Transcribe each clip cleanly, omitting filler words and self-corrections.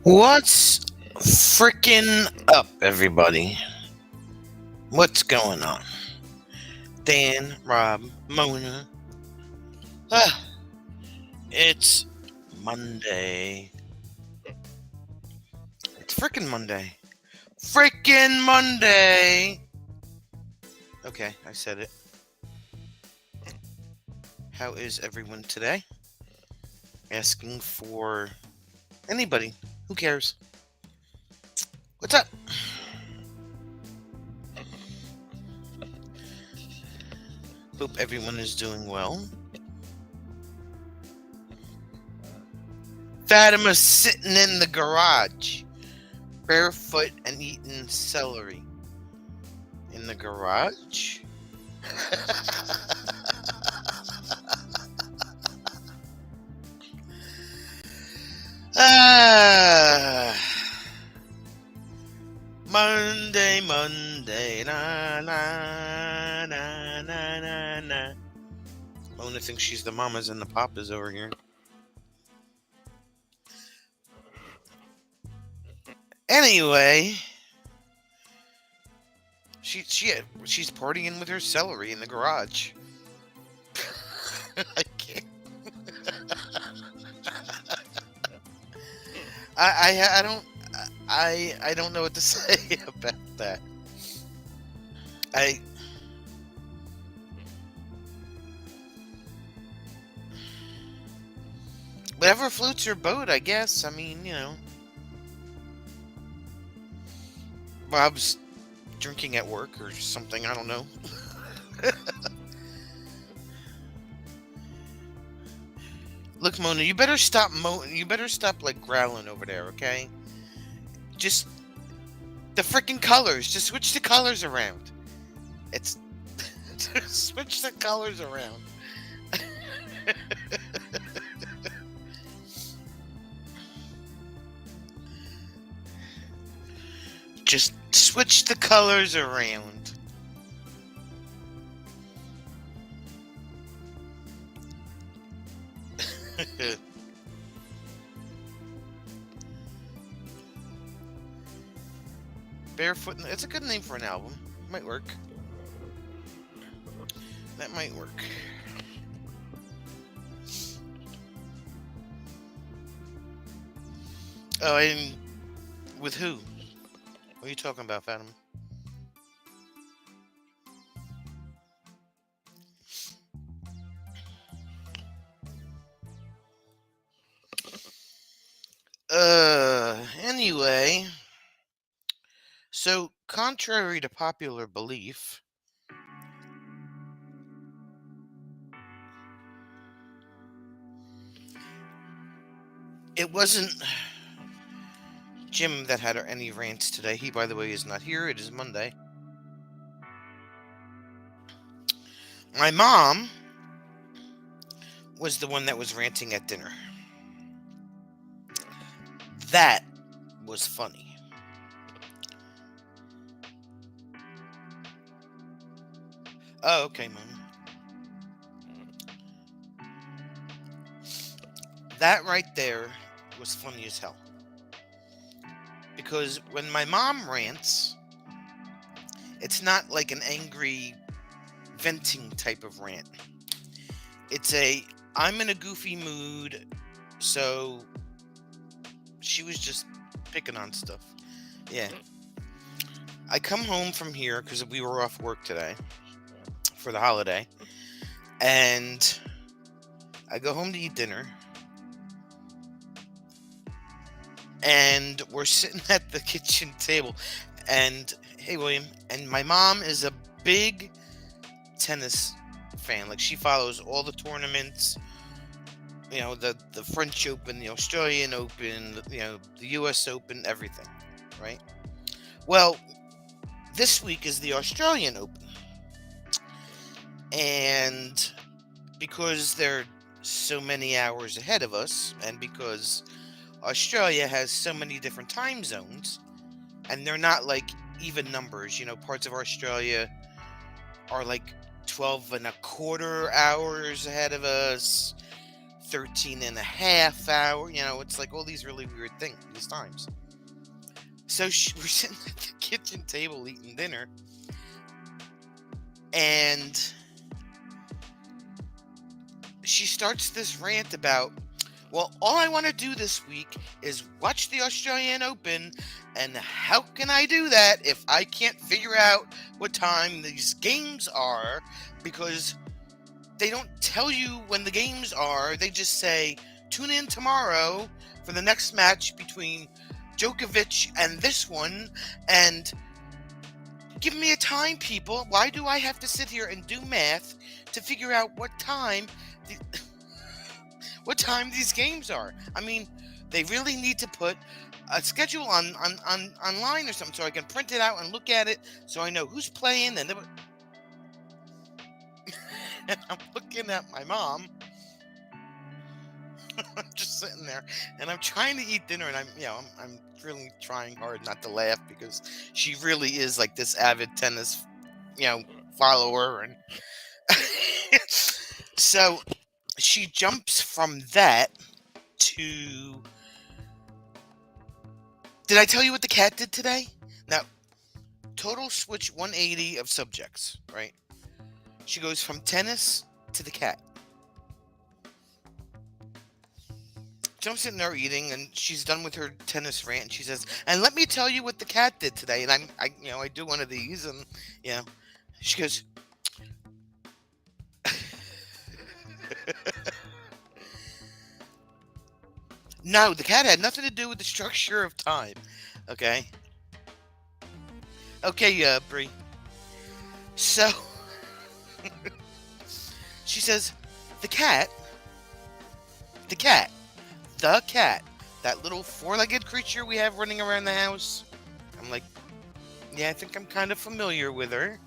What's freaking up, everybody? What's going on? Dan, Rob, Mona. Ah, it's Monday. It's freaking Monday. Freaking Monday! Okay, I said it. How is everyone today? Asking for anybody. Who cares? What's up? Hope everyone is doing well. Fatima's sitting in the garage, barefoot and eating celery. In the garage? Ah, Monday, Monday, na na na na na na. Mona thinks she's the mamas and the papas over here. Anyway, she's partying with her celery in the garage. I can't. I don't I don't know what to say about that. I Whatever floats your boat, I guess. I mean, Bob's drinking at work or something. I don't know. Look, Mona, you better stop. You better stop like growling over there, okay? Just the freaking colors. Just switch the colors around. It's just switch the colors around. Just switch the colors around. Barefoot. It's a good name for an album. Might work. That might work. Oh, and with who? What are you talking about, Fatima? Anyway, so contrary to popular belief, it wasn't Jim that had any rants today. He, by the way, is not here. It is Monday. My mom was the one that was ranting at dinner. That was funny. Oh, okay, Mom. That right there was funny as hell. Because when my mom rants, it's not like an angry venting type of rant. It's I'm in a goofy mood, so she was just picking on stuff. Yeah. I come home from here because we were off work today for the holiday, and I go home to eat dinner, and we're sitting at the kitchen table, and hey, William, and my mom is a big tennis fan. Like, she follows all the tournaments, the French Open, the Australian Open, the US Open, everything, right? Well, this week is the Australian Open, and because they're so many hours ahead of us, and because Australia has so many different time zones, and they're not like even numbers. Parts of Australia are like 12 and a quarter hours ahead of us, 13 and a half hour. It's like all these really weird things, these times. So we're sitting at the kitchen table eating dinner, and she starts this rant about, well, all I want to do this week is watch the Australian Open, and how can I do that if I can't figure out what time these games are? Because they don't tell you when the games are. They just say, tune in tomorrow for the next match between Djokovic and this one, and give me a time, people. Why do I have to sit here and do math to figure out what time these games are? I mean, they really need to put a schedule online or something so I can print it out and look at it so I know who's playing. And I'm looking at my mom. I'm just sitting there, and I'm trying to eat dinner, and I'm really trying hard not to laugh because she really is like this avid tennis, follower, and so she jumps from that to. Did I tell you what the cat did today? Now, total switch 180 of subjects, right? She goes from tennis to the cat. So I'm sitting there eating, and she's done with her tennis rant, and she says, and let me tell you what the cat did today. And I do one of these, and she goes, no, the cat had nothing to do with the structure of time. Okay, Brie. So she says, the cat, that little four-legged creature we have running around the house. I'm like, yeah, I think I'm kind of familiar with her.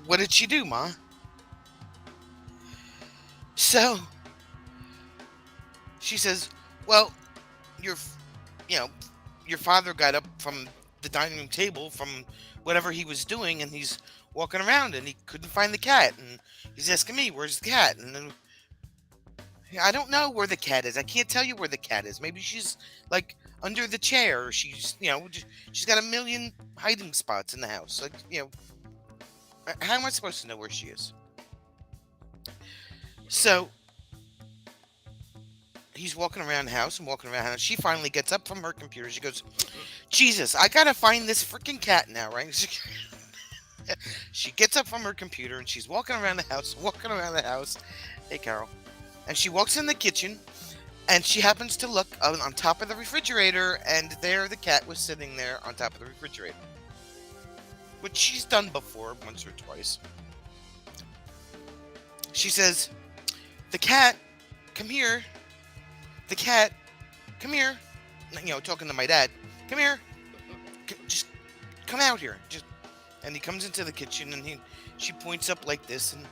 What did she do, Ma? So she says, well, your father got up from the dining room table from whatever he was doing, and he's walking around, and he couldn't find the cat, and he's asking me, where's the cat? And then I don't know where the cat is. I can't tell you where the cat is. Maybe she's like under the chair, or she's she's got a million hiding spots in the house. Like, how am I supposed to know where she is? So he's walking around the house and walking around the house. She finally gets up from her computer. She goes, Jesus, I gotta find this freaking cat now, right? She gets up from her computer and she's walking around the house. Hey, Carol. And she walks in the kitchen, and she happens to look on top of the refrigerator, and there the cat was sitting there on top of the refrigerator. Which she's done before, once or twice. She says, the cat, come here. The cat, come here. Talking to my dad. Come here. Just come out here. And he comes into the kitchen, and she points up like this, and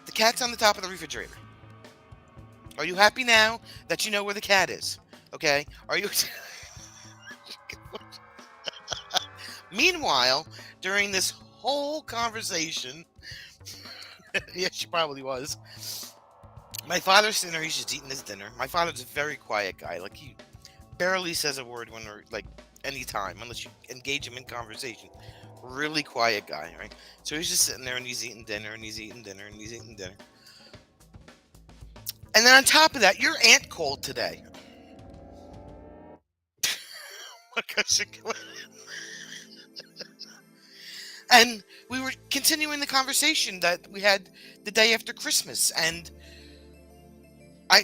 the cat's on the top of the refrigerator. Are you happy now that you know where the cat is? Okay? Are you... Meanwhile, during this whole conversation, yeah, she probably was. My father's sitting there, he's just eating his dinner. My father's a very quiet guy. Like, he barely says a word when we're, like, any time, unless you engage him in conversation. Really quiet guy, right? So he's just sitting there, and he's eating dinner, and he's eating dinner, and he's eating dinner. And then on top of that, your aunt called today. And we were continuing the conversation that we had the day after Christmas. And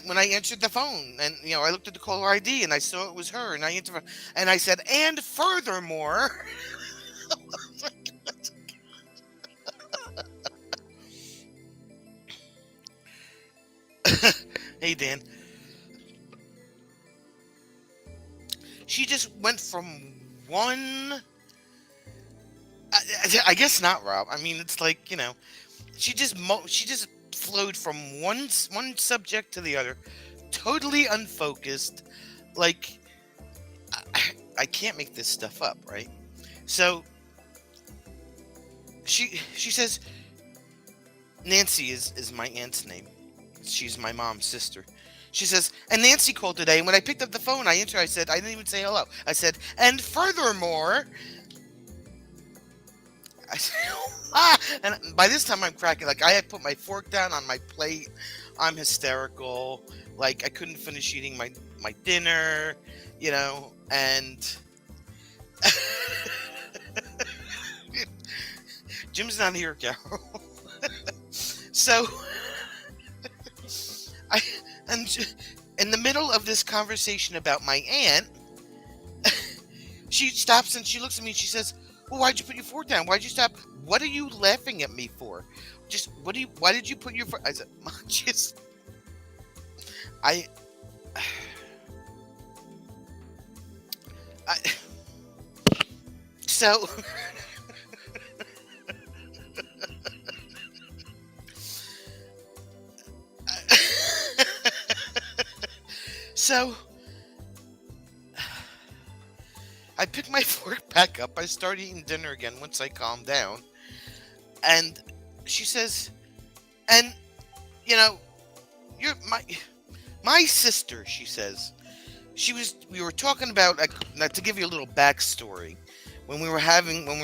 when I answered the phone, and I looked at the caller ID, and I saw it was her, and I answered, and I said, and furthermore. Hey, Dan. She just went from one... I guess not, Rob. I mean, it's like, she just flowed from one subject to the other, totally unfocused. Like, I can't make this stuff up, right? So she says, Nancy is my aunt's name. She's my mom's sister. She says, and Nancy called today. And when I picked up the phone, I answered. I said, I didn't even say hello. I said, and furthermore, I said, and by this time I'm cracking. Like I had put my fork down on my plate. I'm hysterical. Like I couldn't finish eating my dinner, and Jim's not here, Carol. So I and in the middle of this conversation about my aunt, she stops and she looks at me and she says, "Well, why'd you put your fork down? Why'd you stop? What are you laughing at me for? Just why did you put your fork?" I said, "Mom, just I, I so." So I picked my fork back up. I started eating dinner again once I calmed down. And she says, and you know, you're my sister, she says. We were talking about, like, not to give you a little backstory, when we were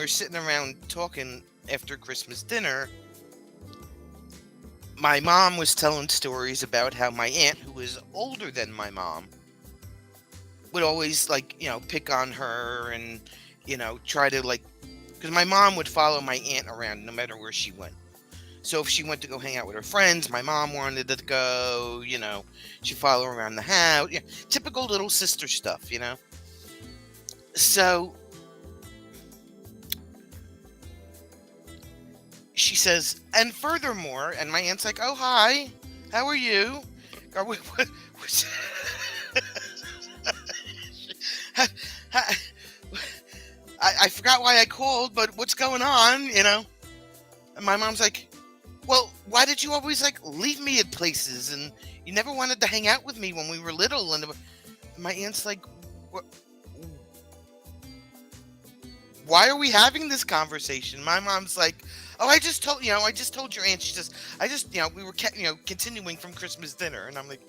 sitting around talking after Christmas dinner, my mom was telling stories about how my aunt, who is older than my mom, would always, like, pick on her and, try to, like, because my mom would follow my aunt around no matter where she went. So if she went to go hang out with her friends, my mom wanted to go, she'd follow her around the house. Yeah, typical little sister stuff. So she says, and furthermore, and my aunt's like, "Oh, hi, how are you?" God, I, I forgot why I called, but what's going on, And my mom's like, "Well, why did you always, like, leave me at places, and you never wanted to hang out with me when we were little?" And my aunt's like, "Why are we having this conversation?" My mom's like, "Oh, I just told your aunt." She says, "I just, we were, continuing from Christmas dinner." And I'm like,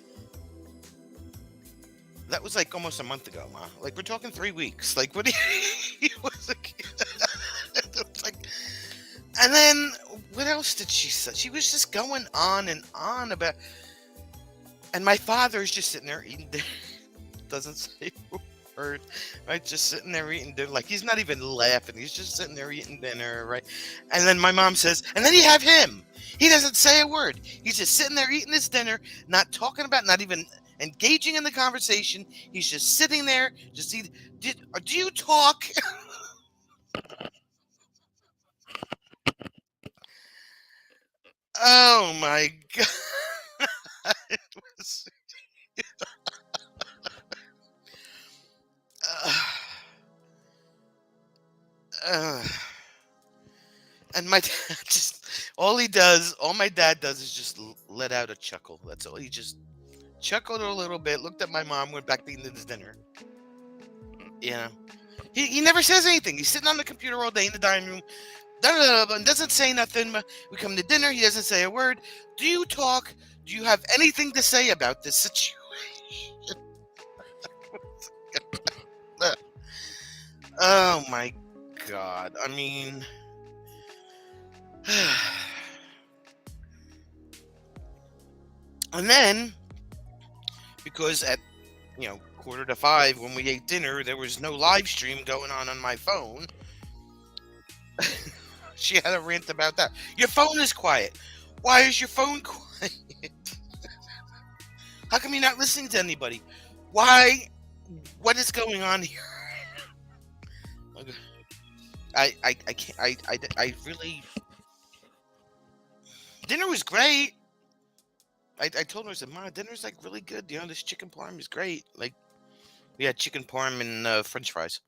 "That was like almost a month ago, Ma. Like, we're talking 3 weeks. Like, what do you?" It was like, it was like, and then what else did she say? She was just going on and on about, and my father's just sitting there eating dinner, doesn't say a word, right? Just sitting there eating dinner, like he's not even laughing. He's just sitting there eating dinner, right? And then my mom says, and then you have him. He doesn't say a word. He's just sitting there eating his dinner, not talking about, not even engaging in the conversation. He's just sitting there, just eating. Do you talk? Oh my god! It was, uh, uh, and my dad just all my dad does is just let out a chuckle. That's all. He just chuckled a little bit, looked at my mom, went back to eating his dinner. You know, he never says anything. He's sitting on the computer all day in the dining room, and doesn't say nothing. We come to dinner, he doesn't say a word. Do you talk? Do you have anything to say about this situation? Oh my god! I mean, and then because at 4:45 when we ate dinner, there was no live stream going on my phone. She had a rant about that. Your phone is quiet. Why is your phone quiet? How come you're not listening to anybody? Why? What is going on here? Okay. I can't. I really. Dinner was great. I told her, I said, "Ma, dinner's like really good. This chicken parm is great. Like, we had chicken parm and French fries."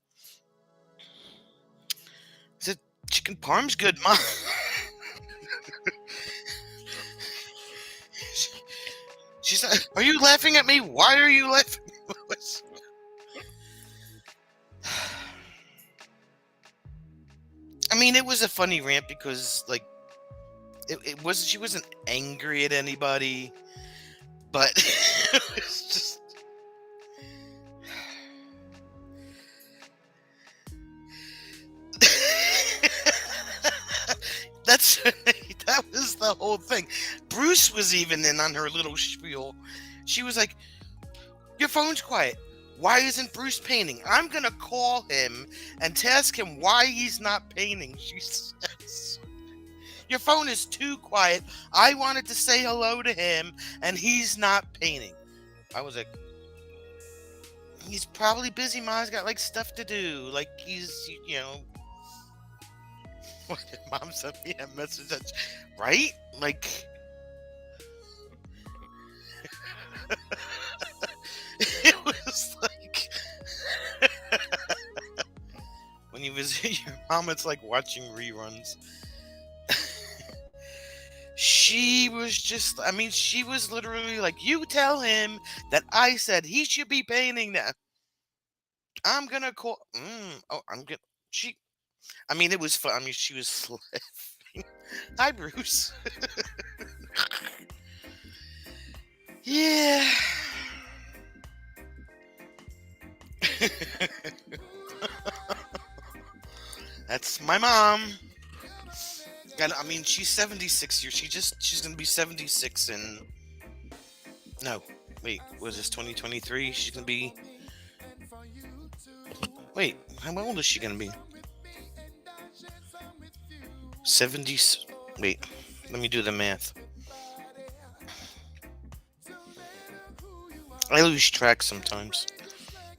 I said, "Chicken parm's good, Ma." She's like, "Are you laughing at me? Why are you laughing?" I mean, it was a funny rant because, like, She wasn't angry at anybody, but it was just. That's that was the whole thing. Bruce was even in on her little spiel. She was like, "Your phone's quiet. Why isn't Bruce painting? I'm gonna call him and ask him why he's not painting." She says, "Your phone is too quiet. I wanted to say hello to him, and he's not painting." I was like, "He's probably busy. Mom's got like stuff to do. Like he's, you know." What did Mom sent me a message that, right? Like, it was like when you visit your mom, it's like watching reruns. She was just, I mean, she was literally like, "You tell him that I said he should be painting that. I'm gonna call." Oh, I'm gonna. She, I mean, it was fun. I mean, she was laughing. Hi, Bruce. Yeah. That's my mom. God, I mean, she's 76 years. She's gonna be 76 in. No, wait, was this 2023? She's gonna be. Wait, how old is she gonna be? 70. Wait, let me do the math. I lose track sometimes.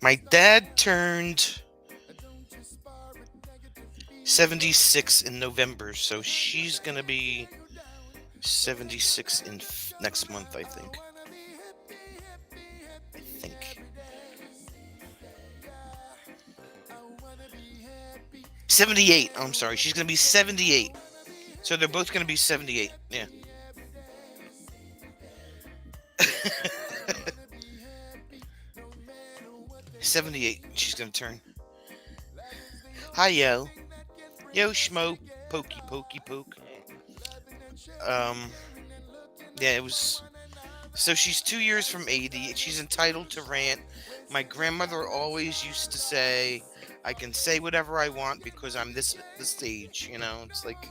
My dad turned 76 in November, so she's gonna be 76 in next month, I think. 78. Oh, I'm sorry. She's gonna be 78. So they're both gonna be 78. Yeah. 78. She's gonna turn. Hi, yo. Yo, schmo. Pokey, pokey, poke. Yeah, it was. So she's 2 years from 80. She's entitled to rant. My grandmother always used to say, "I can say whatever I want because I'm this age." You know, it's like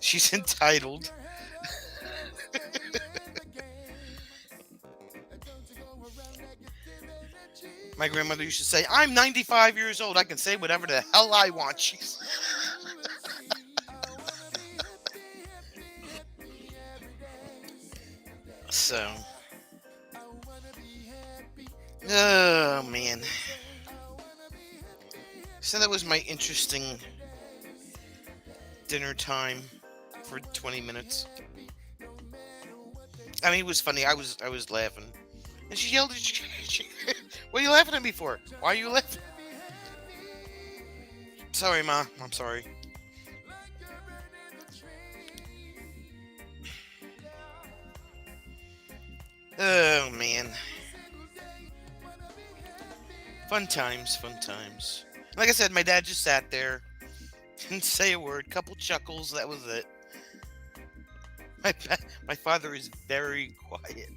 she's entitled. My grandmother used to say, "I'm 95 years old. I can say whatever the hell I want." She's so. Oh man. So that was my interesting dinner time for 20 minutes. I mean, it was funny. I was laughing, and she yelled at she, "What are you laughing at me for? Why are you laughing?" Sorry, Ma. I'm sorry. Oh man. Fun times, fun times. Like I said, my dad just sat there, didn't say a word, couple chuckles, that was it. My my father is very quiet,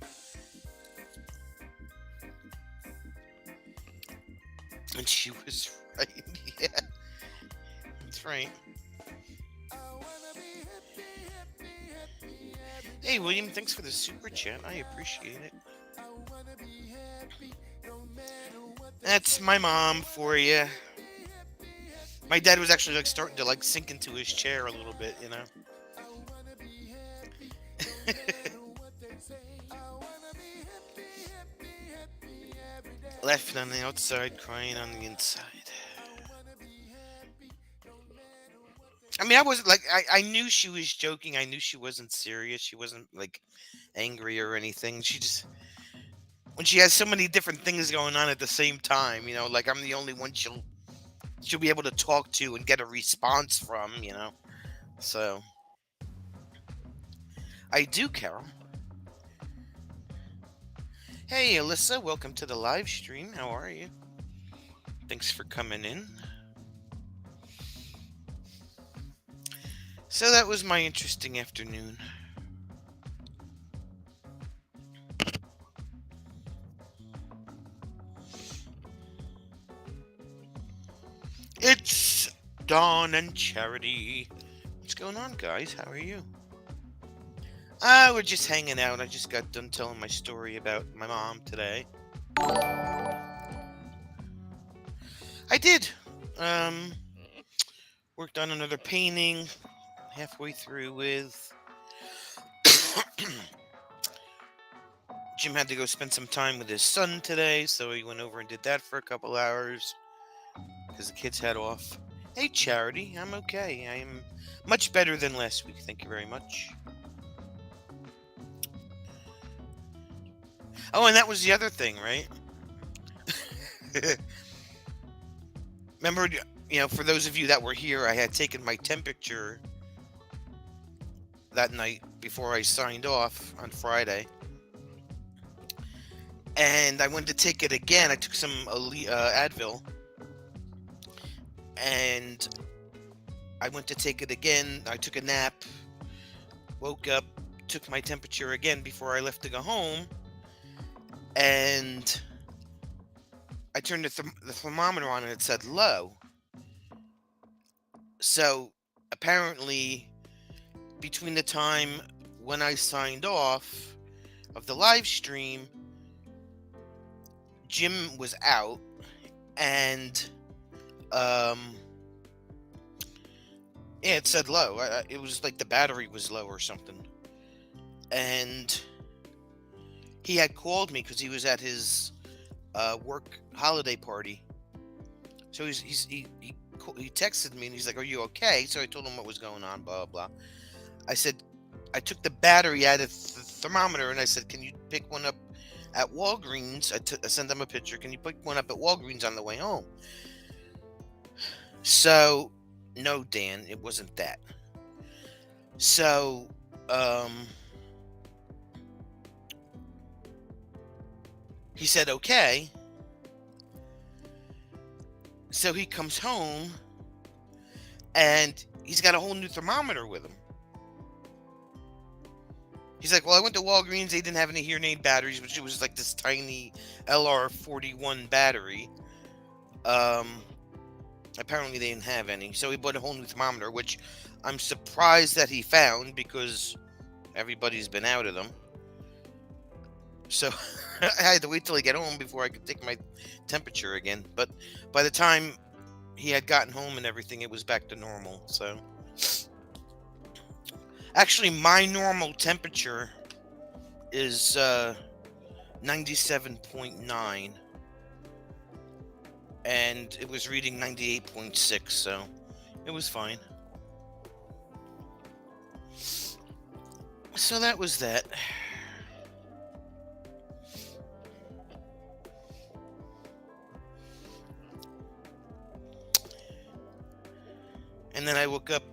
and she was right. Yeah, that's right. Hey, William, thanks for the super chat. I appreciate it. That's my mom for you. My dad was actually like starting to like sink into his chair a little bit, you know. Laughing on the outside, crying on the inside. I mean, I wasn't like I knew she was joking. I knew she wasn't serious. She wasn't like angry or anything. She just when she has so many different things going on at the same time, you know, like I'm the only one she'll be able to talk to and get a response from, you know. So I do, Carol. Hey, Alyssa, welcome to the live stream. How are you? Thanks for coming in. So that was my interesting afternoon. It's Dawn and Charity. What's going on, guys? How are you? We're just hanging out. I just got done telling my story about my mom today. I did. Um, Worked on another painting. Halfway through with. Jim had to go spend some time with his son today, so he went over and did that for a couple hours because the kids had off. Hey, Charity, I'm okay. I am much better than last week. Thank you very much. Oh, and that was the other thing, right? Remember, for those of you that were here, I had taken my temperature that night before I signed off on Friday. And I went to take it again. I took some Advil. And I went to take it again. I took a nap. Woke up. Took my temperature again before I left to go home. And I turned the thermometer on and it said low. So apparently, between the time when I signed off of the live stream, Jim was out, and yeah, it said low. It was like the battery was low or something, and he had called me because he was at his work holiday party. So he texted me and he's like, "Are you okay?" So I told him what was going on. Blah blah. I said, I took the battery out of the thermometer and I said, "Can you pick one up at Walgreens?" I sent them a picture. "Can you pick one up at Walgreens on the way home?" So, no, Dan, it wasn't that. So, he said, "Okay." So he comes home and he's got a whole new thermometer with him. He's like, "Well, I went to Walgreens. They didn't have any hearing aid batteries, which it was like this tiny LR41 battery. Apparently they didn't have any. So he bought a whole new thermometer, which I'm surprised that he found because everybody's been out of them. So I had to wait till I get home before I could take my temperature again. But by the time he had gotten home and everything, it was back to normal. So actually, my normal temperature is 97.9. And it was reading 98.6, so it was fine. So that was that. And then I woke up.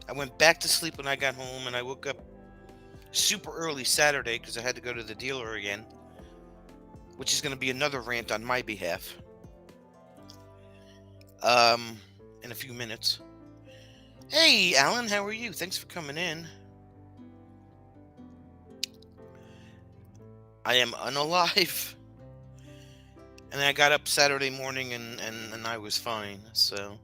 I went back to sleep when I got home, and I woke up super early Saturday because I had to go to the dealer again, which is going to be another rant on my behalf. In a few minutes. Hey, Alan, how are you? Thanks for coming in. I am unalive. And I got up Saturday morning and I was fine, so.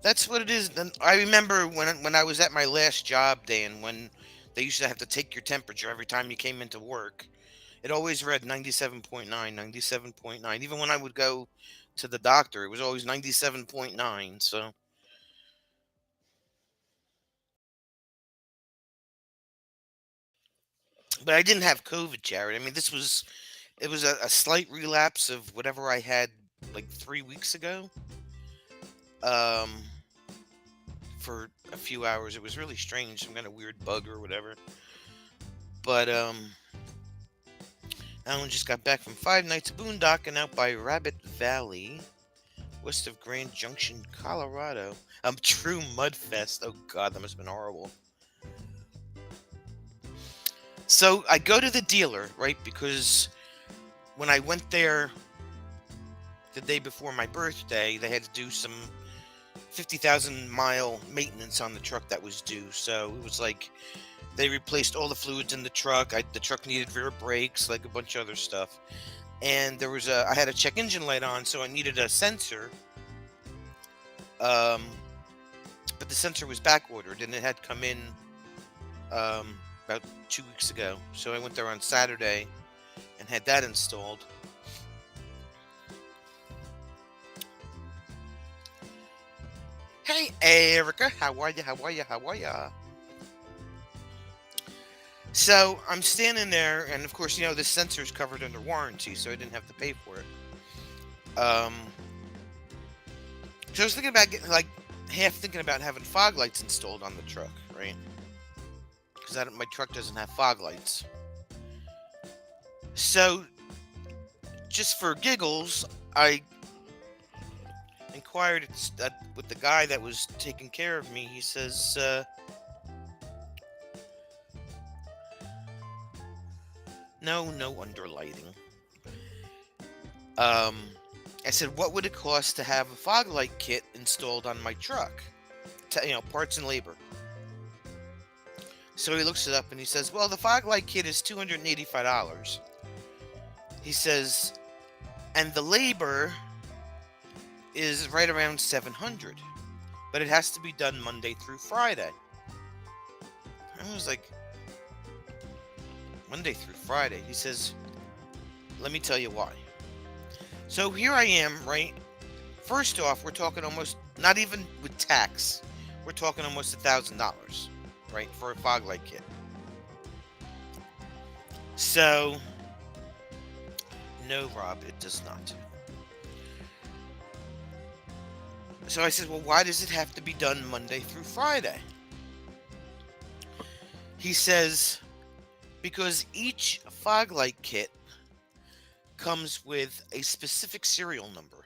That's what it is. I remember when I was at my last job, Dan, when they used to have to take your temperature every time you came into work. It always read 97.9, 97.9. Even when I would go to the doctor, it was always 97.9. So, but I didn't have COVID, Jared. I mean, it was a slight relapse of whatever I had like 3 weeks ago. Um, for a few hours, it was really strange, some kind of weird bug or whatever. But Alan just got back from 5 nights boondocking out by Rabbit Valley, west of Grand Junction, Colorado. True Mudfest. Oh God, that must have been horrible. So I go to the dealer, right? Because when I went there the day before my birthday, they had to do some 50,000 mile maintenance on the truck that was due. So it was like they replaced all the fluids in the truck. The truck needed rear brakes, like a bunch of other stuff. And I had a check engine light on, so I needed a sensor. Um, but the sensor was back ordered, and it had come in about 2 weeks ago. So I went there on Saturday and had that installed. Hey, Erica, how are you? How are you? How are you? So I'm standing there, and of course, this sensor is covered under warranty, so I didn't have to pay for it. So I was thinking about getting, like, half thinking about having fog lights installed on the truck, right? Because my truck doesn't have fog lights. So, just for giggles, I inquired with the guy that was taking care of me. He says, no underlighting. I said, what would it cost to have a fog light kit installed on my truck? Parts and labor. So he looks it up and he says, well, the fog light kit is $285. He says, and the labor is right around $700, but it has to be done Monday through Friday. I was like, Monday through Friday? He says, let me tell you why. So here I am, right? First off, we're talking almost, not even with tax, we're talking almost $1,000, right, for a fog light kit. So, no, Rob, it does not. So I said, well, why does it have to be done Monday through Friday? He says, because each fog light kit comes with a specific serial number.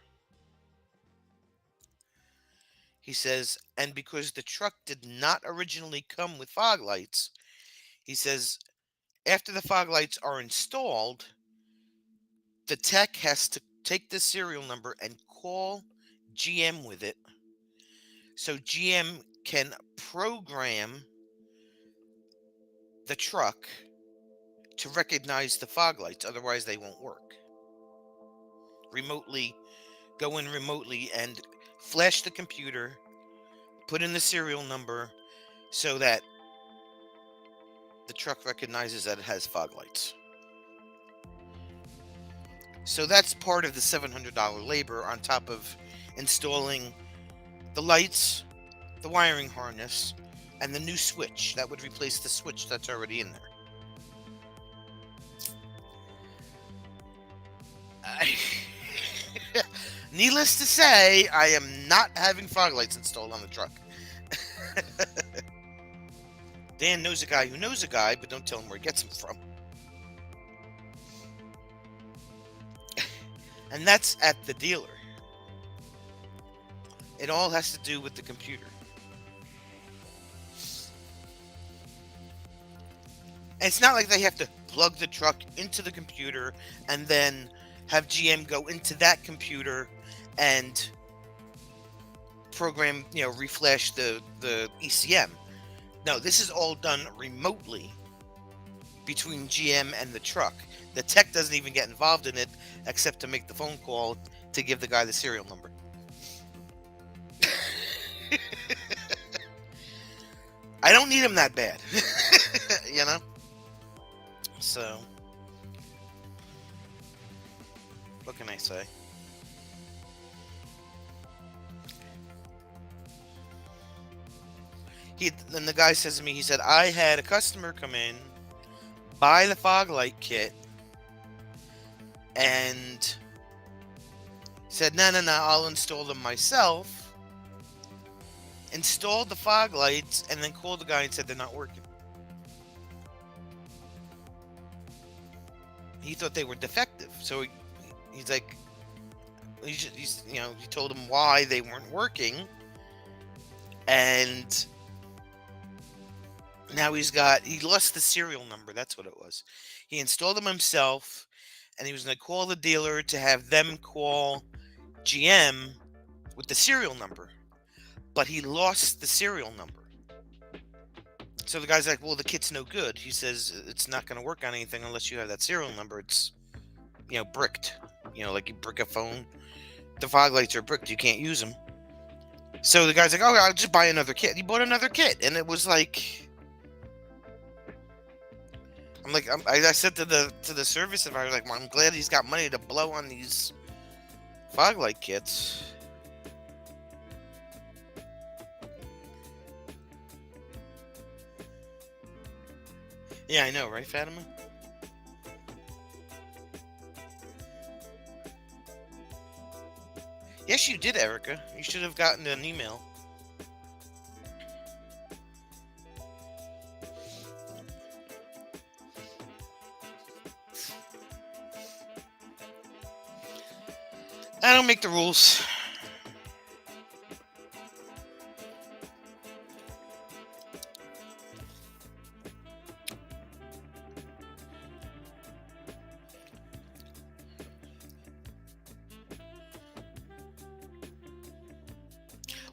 He says, and because the truck did not originally come with fog lights, he says, after the fog lights are installed, the tech has to take the serial number and call GM with it, so GM can program the truck to recognize the fog lights. Otherwise, they won't work. Go in remotely and flash the computer, put in the serial number so that the truck recognizes that it has fog lights. So that's part of the $700 labor on top of installing the lights, the wiring harness, and the new switch that would replace the switch that's already in there. Needless to say, I am not having fog lights installed on the truck. Dan knows a guy who knows a guy, but don't tell him where he gets them from. And that's at the dealer. It all has to do with the computer. And it's not like they have to plug the truck into the computer and then have GM go into that computer and program, reflash the ECM. No, this is all done remotely between GM and the truck. The tech doesn't even get involved in it except to make the phone call to give the guy the serial number. I don't need him that bad. So, what can I say? Then the guy says to me, he said, I had a customer come in, buy the fog light kit, and said, no, I'll install them myself. Installed the fog lights, and then called the guy and said they're not working. He thought they were defective, so he's like, he told him why they weren't working, and now he lost the serial number. That's what it was. He installed them himself, and he was going to call the dealer to have them call GM with the serial number, but he lost the serial number. So the guy's like, well, the kit's no good. He says it's not going to work on anything unless you have that serial number. It's, bricked. Like you brick a phone. The fog lights are bricked. You can't use them. So the guy's like, oh, I'll just buy another kit. He bought another kit, and it was like, I said to the service advisor, like, well, I'm glad he's got money to blow on these fog light kits. Yeah, I know, right, Fatima? Yes, you did, Erica. You should have gotten an email. I don't make the rules.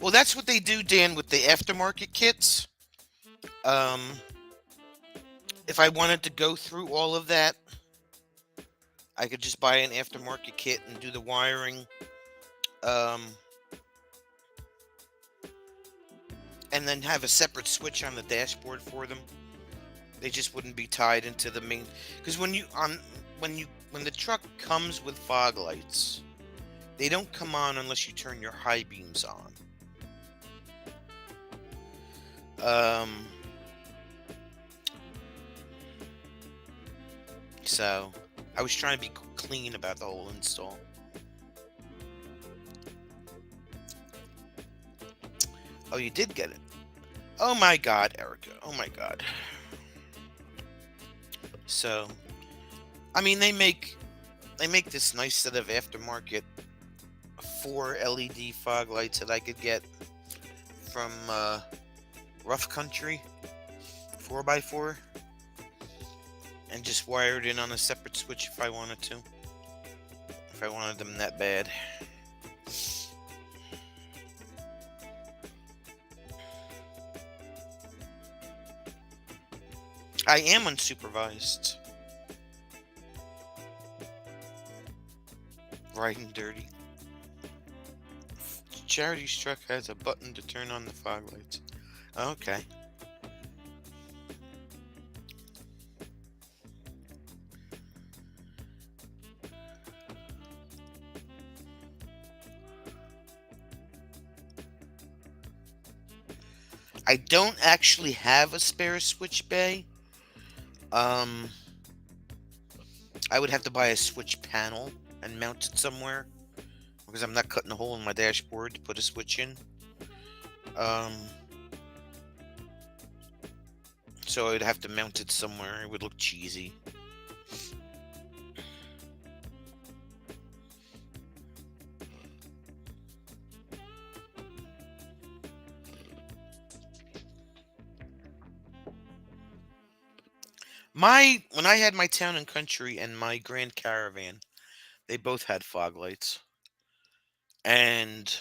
Well, that's what they do, Dan, with the aftermarket kits. If I wanted to go through all of that, I could just buy an aftermarket kit and do the wiring. And then have a separate switch on the dashboard for them. They just wouldn't be tied into the main. Because when the truck comes with fog lights, they don't come on unless you turn your high beams on. So I was trying to be clean about the whole install. Oh, you did get it. Oh my God, Erica. Oh my God. So, I mean, they make this nice set of aftermarket 4 LED fog lights that I could get from Rough Country 4x4 and just wire it in on a separate switch if I wanted to. If I wanted them that bad. I am unsupervised. Riding dirty. Charity's truck has a button to turn on the fog lights. Okay. I don't actually have a spare switch bay. I would have to buy a switch panel and mount it somewhere because I'm not cutting a hole in my dashboard to put a switch in. So I'd have to mount it somewhere. It would look cheesy. When I had my Town and Country and my Grand Caravan, they both had fog lights. And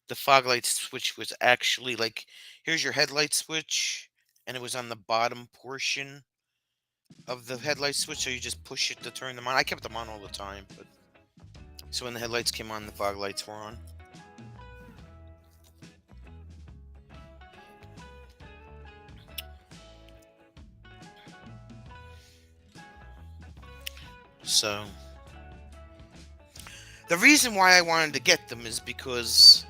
the fog light switch was actually like, here's your headlight switch, and it was on the bottom portion of the headlight switch, so you just push it to turn them on. I kept them on all the time, but so when the headlights came on, the fog lights were on. So the reason why I wanted to get them is because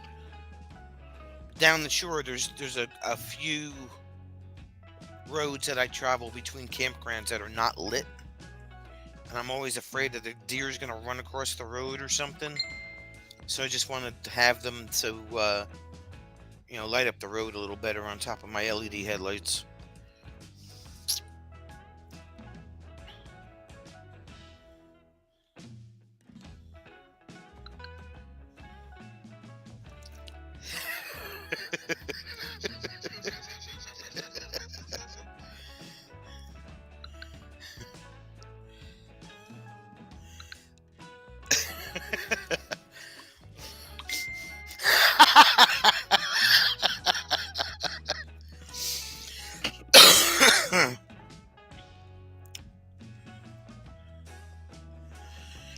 down the shore there's a few roads that I travel between campgrounds that are not lit, and I'm always afraid that the deer's gonna run across the road or something. So I just wanted to have them to light up the road a little better on top of my LED headlights.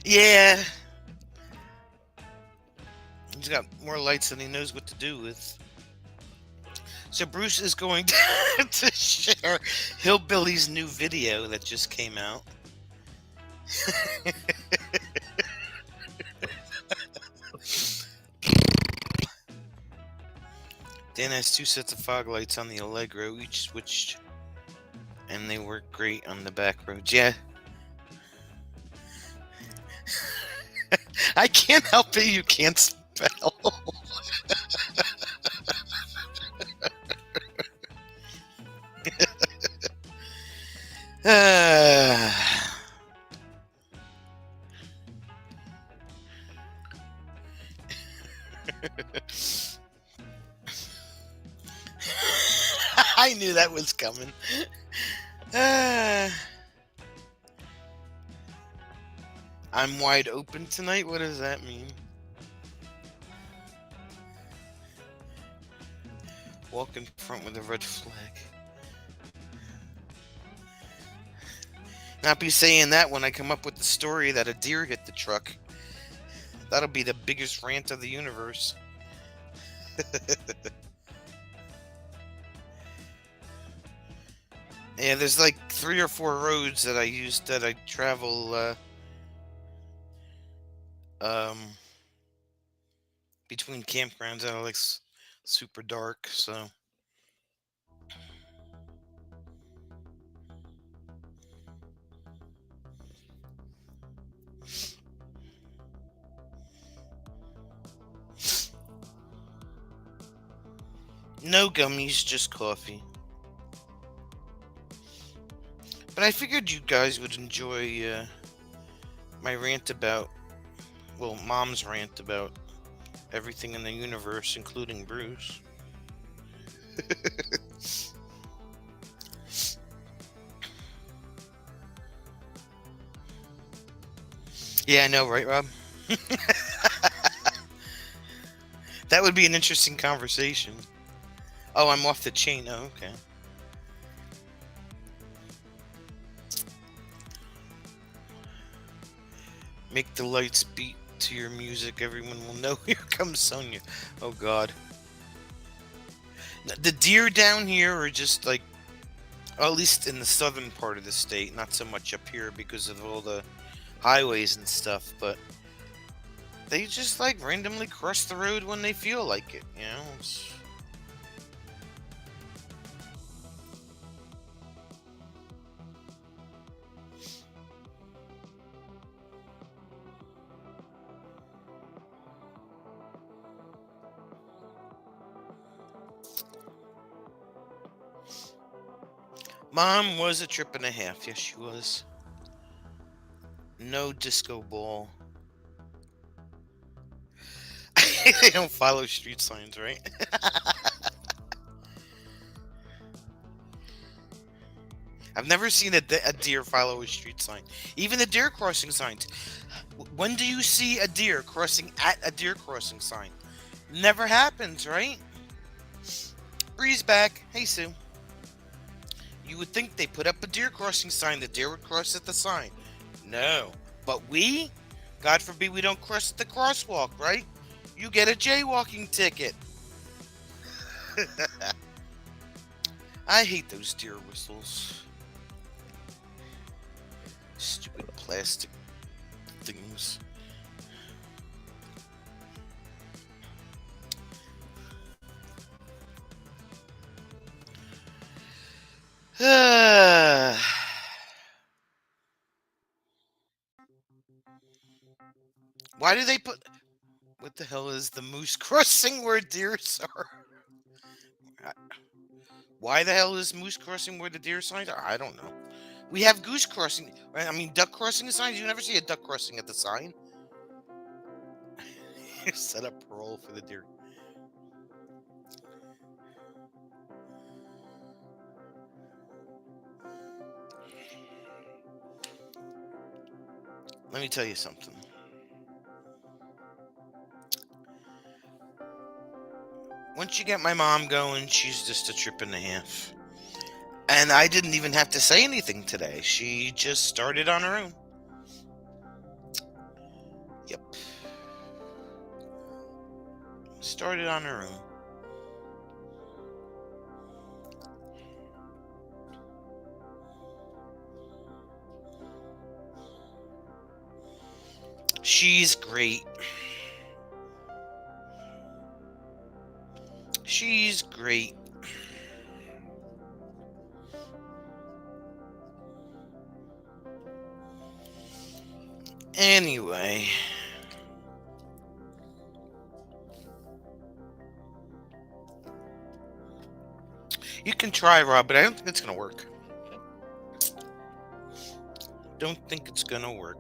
Yeah, he's got more lights than he knows what to do with. So Bruce is going to share Hillbilly's new video that just came out. Dan has two sets of fog lights on the Allegro, each switched, and they work great on the back roads. Yeah. I can't help it, you can't spell. I knew that was coming. I'm wide open tonight? What does that mean? Walk in front with a red flag. Not be saying that when I come up with the story that a deer hit the truck. That'll be the biggest rant of the universe. Yeah, there's like 3 or 4 roads that I travel between campgrounds that are like super dark, so no gummies, just coffee. But I figured you guys would enjoy my rant about, well, Mom's rant about everything in the universe, including Bruce. Yeah, I know, right, Rob? That would be an interesting conversation. Oh, I'm off the chain. Oh, okay. Make the lights beat to your music. Everyone will know. Here comes Sonia. Oh, God. The deer down here are just like, or at least in the southern part of the state, not so much up here because of all the highways and stuff, but they just like randomly cross the road when they feel like it, you know? Mom was a trip and a half. Yes, she was. No disco ball. They don't follow street signs, right? I've never seen a deer follow a street sign. Even the deer crossing signs. When do you see a deer crossing at a deer crossing sign? Never happens, right? Breeze back. Hey, Sue. You would think they put up a deer crossing sign, the deer would cross at the sign. No. But we, God forbid we don't cross at the crosswalk, right? You get a jaywalking ticket. I hate those deer whistles. Stupid plastic things. Why do they put... What the hell is the moose crossing where deer are? Why the hell is moose crossing where the deer signs are? I don't know. We have goose crossing. I mean, duck crossing signs. You never see a duck crossing at the sign. Set up parole for the deer. Let me tell you something. once you get my mom going, she's just a trip and a half. And I didn't even have to say anything today. She just started on her own. Yep. Started on her own. She's great. She's great. Anyway. You can try, Rob, but I don't think it's gonna work. Don't think it's gonna work.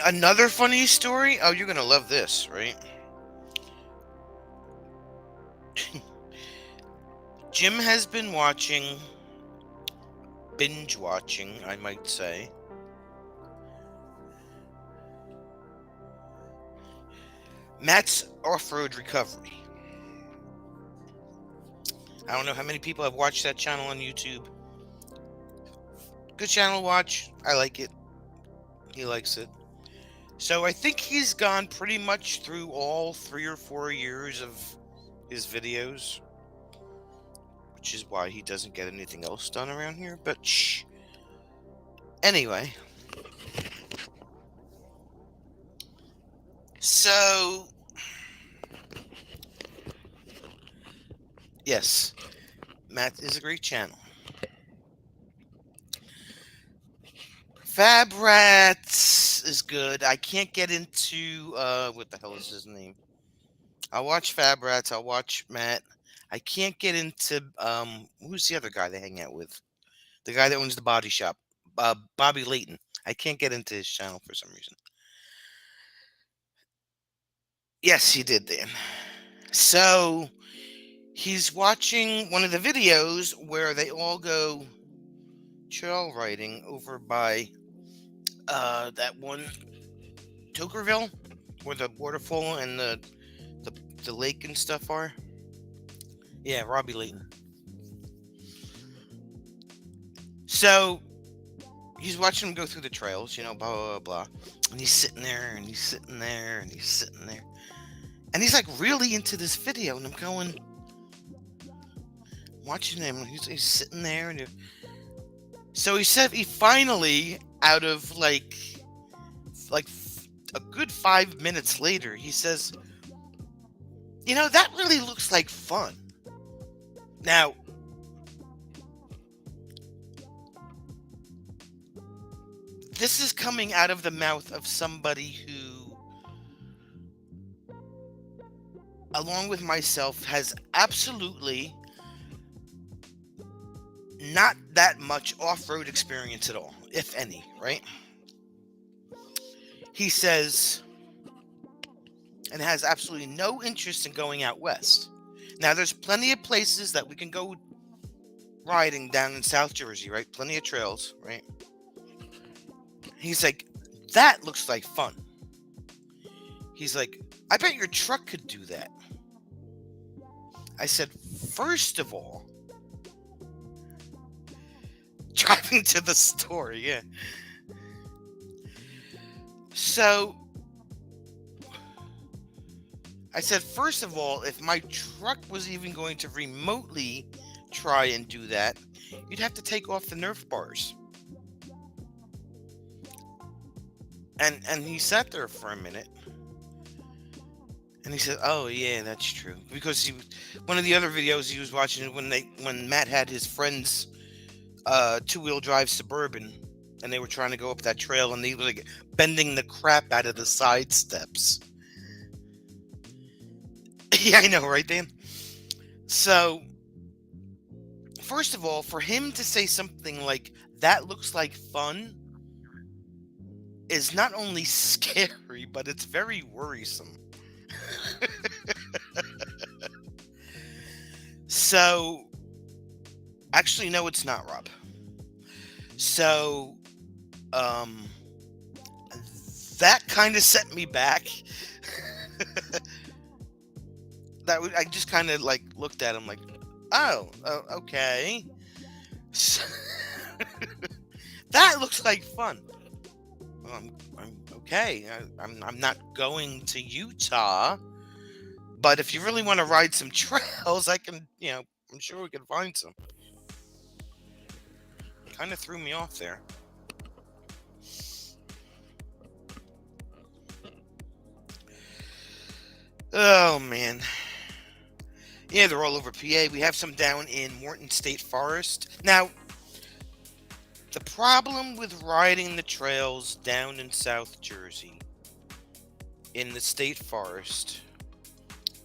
Another funny story? Oh, you're gonna love this, right? Jim has been binge watching, I might say, Matt's Off-Road Recovery. I don't know how many people have watched that channel on YouTube. Good channel to watch. I like it. He likes it. So I think he's gone pretty much through all 3 or 4 years of his videos, which is why he doesn't get anything else done around here, but shh. Anyway. So, yes, Matt is a great channel. Fab Rats is good. I can't get into, what the hell is his name? I'll watch Fab Rats. I'll watch Matt. I can't get into, who's the other guy they hang out with? The guy that owns the body shop. Bobby Layton. I can't get into his channel for some reason. Yes, he did, Dan. So, he's watching one of the videos where they all go trail riding over by that one Tokerville, where the waterfall and the lake and stuff are. Yeah, Robbie Layton. So he's watching him go through the trails, blah blah blah, and he's sitting there and he's sitting there and he's sitting there, and he's like really into this video, and I'm going, watching him, and he's sitting there, and so he said he finally, out of like a good 5 minutes later, he says, that really looks like fun. Now, this is coming out of the mouth of somebody who, along with myself, has absolutely not that much off-road experience at all, if any, right? He says, and has absolutely no interest in going out west. Now, there's plenty of places that we can go riding down in South Jersey, right? Plenty of trails, right? He's like, that looks like fun. He's like, I bet your truck could do that. I said, first of all, driving to the store, yeah. So, I said, first of all, if my truck was even going to remotely try and do that, you'd have to take off the Nerf bars. And he sat there for a minute, and he said, "Oh yeah, that's true." Because one of the other videos he was watching when Matt had his friend's 2-wheel drive Suburban, and they were trying to go up that trail, and they were like bending the crap out of the side steps. Yeah, I know, right, Dan? So, first of all, for him to say something like, that looks like fun, is not only scary, but it's very worrisome. So, actually, no, it's not, Rob. So, That kind of set me back. I just kind of like looked at him like, oh, okay. So, that looks like fun. Well, I'm okay. I'm not going to Utah, but if you really want to ride some trails, I can. I'm sure we can find some. Kind of threw me off there. Oh man. Yeah, they're all over PA. We have some down in Morton State Forest. Now, the problem with riding the trails down in South Jersey in the state forest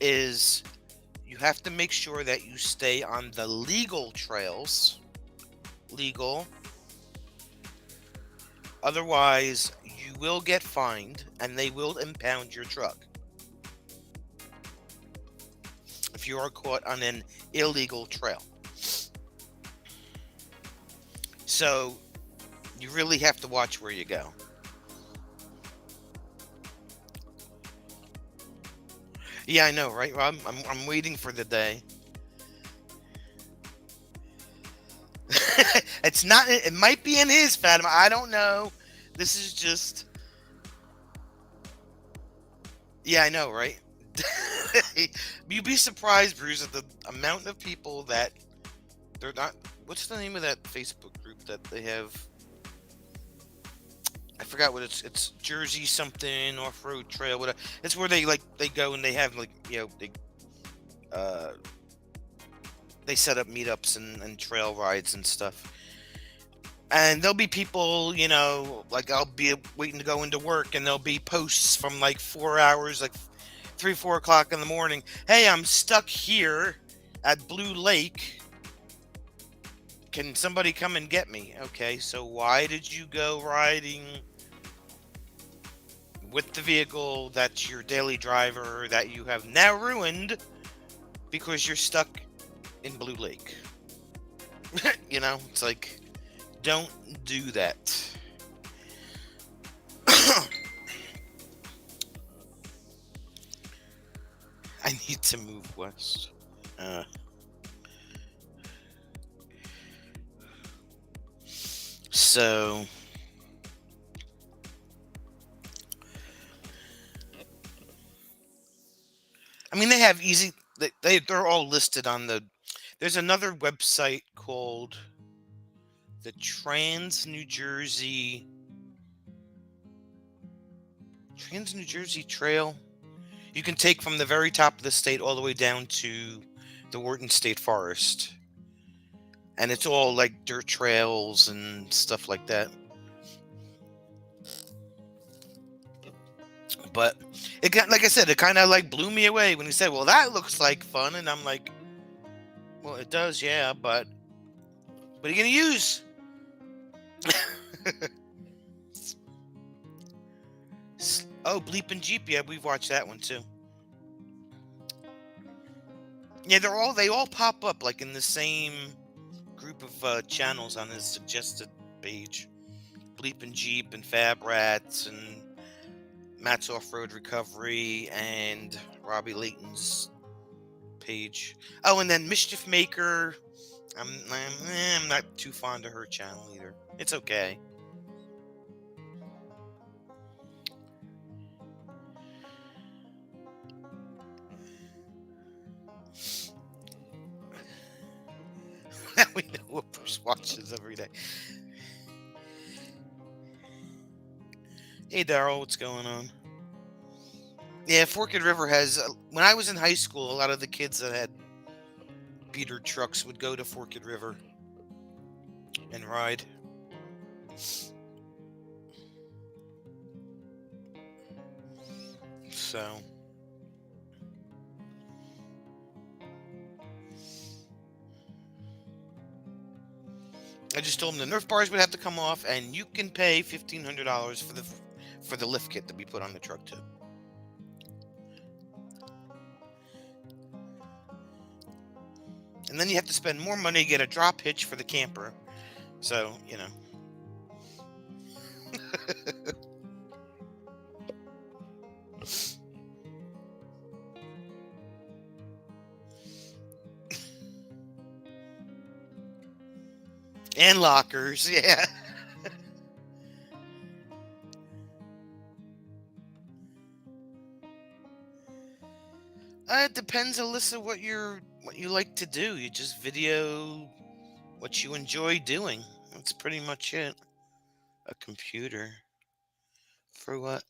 is you have to make sure that you stay on the legal trails. Legal. Otherwise, you will get fined and they will impound your truck if you are caught on an illegal trail. So, you really have to watch where you go. Yeah, I know, right, Rob? I'm waiting for the day. It's not. It might be in his Fatima. I don't know. This is just. Yeah, I know, right? You'd be surprised, Bruce, at the amount of people that they're not. What's the name of that Facebook group that they have? I forgot what it's Jersey something off road trail. Whatever. It's where they go and they have uh they set up meetups and trail rides and stuff. And there'll be people, like I'll be waiting to go into work, and there'll be posts from like 4 hours, like 3, 4 o'clock in the morning. Hey, I'm stuck here at Blue Lake. Can somebody come and get me? Okay, so why did you go riding with the vehicle that's your daily driver that you have now ruined because you're stuck in Blue Lake? It's like, don't do that. I need to move west. So, I mean, they have easy. They're all listed on the. There's another website called the Trans-New Jersey Trail. You can take from the very top of the state all the way down to the Wharton State Forest. And it's all like dirt trails and stuff like that. But it got, like I said, it kind of like blew me away when he said, well, that looks like fun. And I'm like, well, it does, yeah, but what are you going to use? Oh, Bleepin' Jeep, yeah, we've watched that one too. Yeah, they all pop up like in the same group of channels on his suggested page. Bleepin' Jeep and Fab Rats and Matt's Off-Road Recovery and Robbie Layton's page. Oh, and then Mischief Maker. I'm not too fond of her channel either. It's okay. Now we know what Bruce watches every day. Hey, Daryl, what's going on? Yeah, Forked River has. When I was in high school, a lot of the kids that had beater trucks would go to Forked River and ride. So. I just told them the Nerf bars would have to come off, and you can pay $1,500 for the lift kit to be put on the truck too. And then you have to spend more money to get a drop hitch for the camper. So, And lockers, yeah. It depends, Alyssa, what you like to do. You just video what you enjoy doing. That's pretty much it. A computer. For what?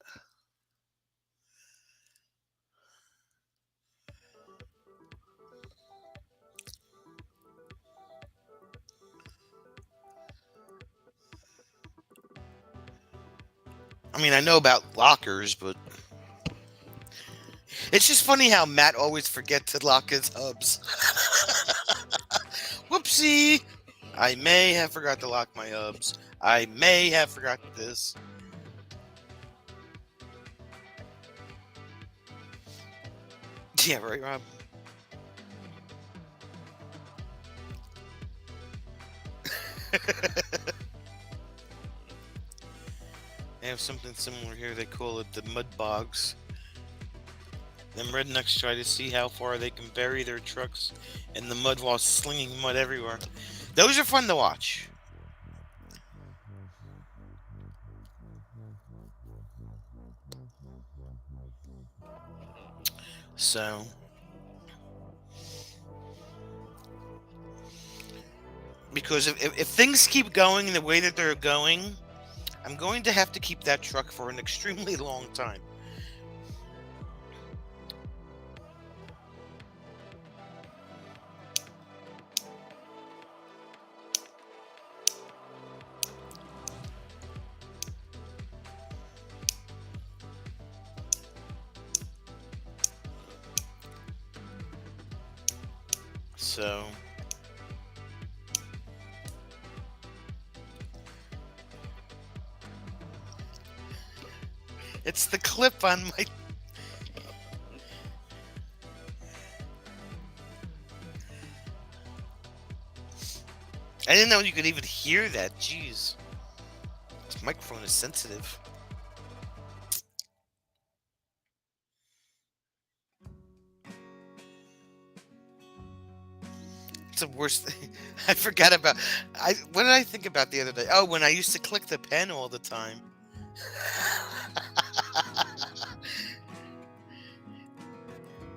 I mean, I know about lockers, but it's just funny how Matt always forgets to lock his hubs. Whoopsie! I may have forgot to lock my hubs. I may have forgot this. Yeah, right, Rob? They have something similar here. They call it the mud bogs. Them rednecks try to see how far they can bury their trucks in the mud while slinging mud everywhere. Those are fun to watch. So, because if things keep going the way that they're going, I'm going to have to keep that truck for an extremely long time. So, it's the clip on my. I didn't know you could even hear that. Jeez. This microphone is sensitive. It's the worst thing. I forgot about. What did I think about the other day? Oh, when I used to click the pen all the time.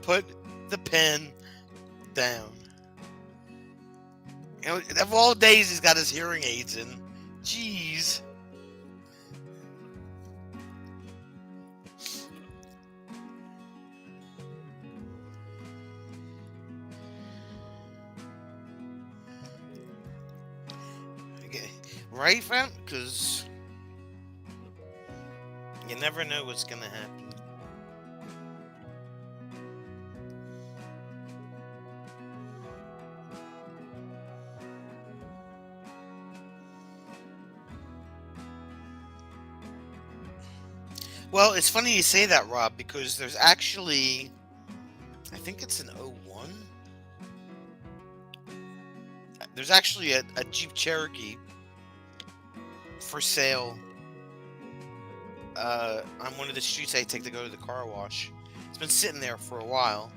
Put the pen down. You know, of all days, he's got his hearing aids in. Jeez. Okay. Right, fam? Because you never know what's going to happen. Well, it's funny you say that, Rob, because there's actually, I think it's an '01. There's actually a Jeep Cherokee for sale on one of the streets I take to go to the car wash. It's been sitting there for a while.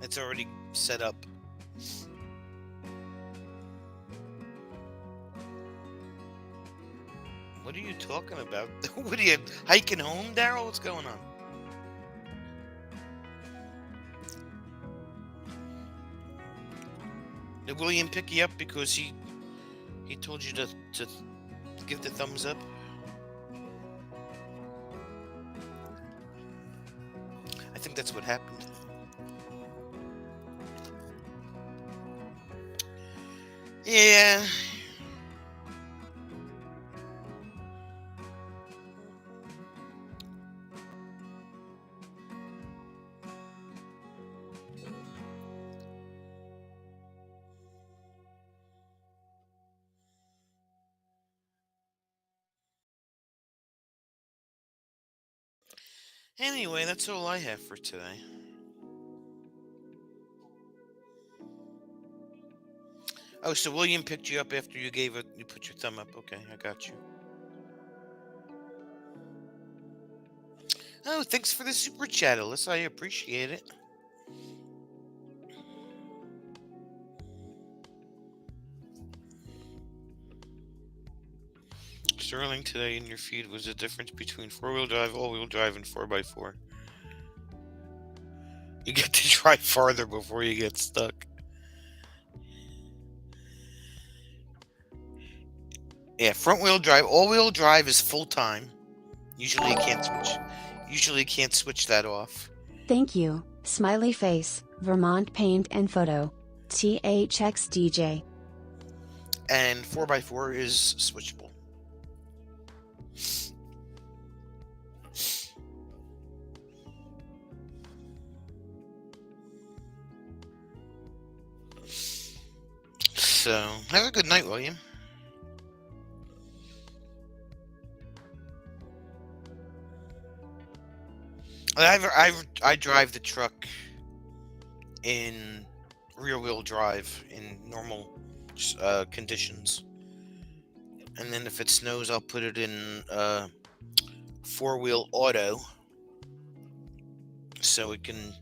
It's already set up. What are you talking about? What are you hiking home, Daryl? What's going on? Did William pick you up because he told you to give the thumbs up? I think that's what happened. Yeah. Anyway, that's all I have for today. Oh, so William picked you up after you put your thumb up. Okay, I got you. Oh, thanks for the super chat, Alyssa. I appreciate it. Sterling today in your feed was the difference between four-wheel drive, all-wheel drive, and 4x4. You get to drive farther before you get stuck. Yeah, front-wheel drive, all-wheel drive is full-time. Usually you can't switch that off. Thank you, smiley face, Vermont Paint and Photo. THXDJ. And 4x4 is switchable. So, have a good night, William. I drive the truck in rear-wheel drive in normal conditions, and then if it snows, I'll put it in four-wheel auto, so it can.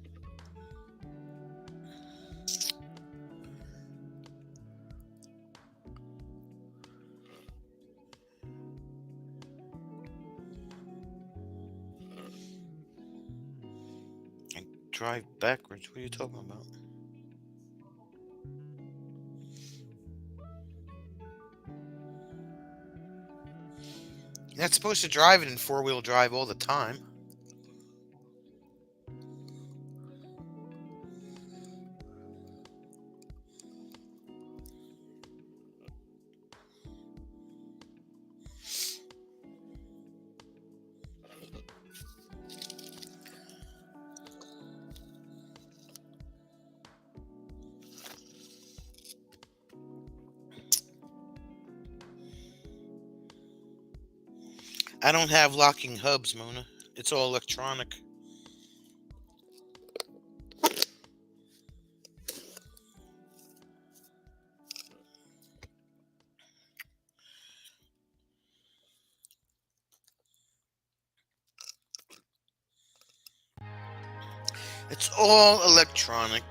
Drive backwards. What are you talking about? You're not supposed to drive it in four-wheel drive all the time. I don't have locking hubs, Mona. It's all electronic. It's all electronic.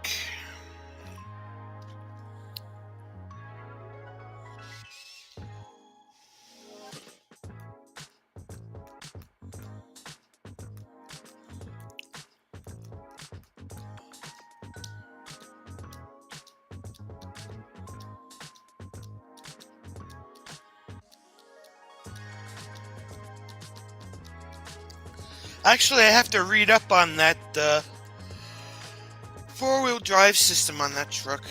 Actually, I have to read up on that four-wheel drive system on that truck.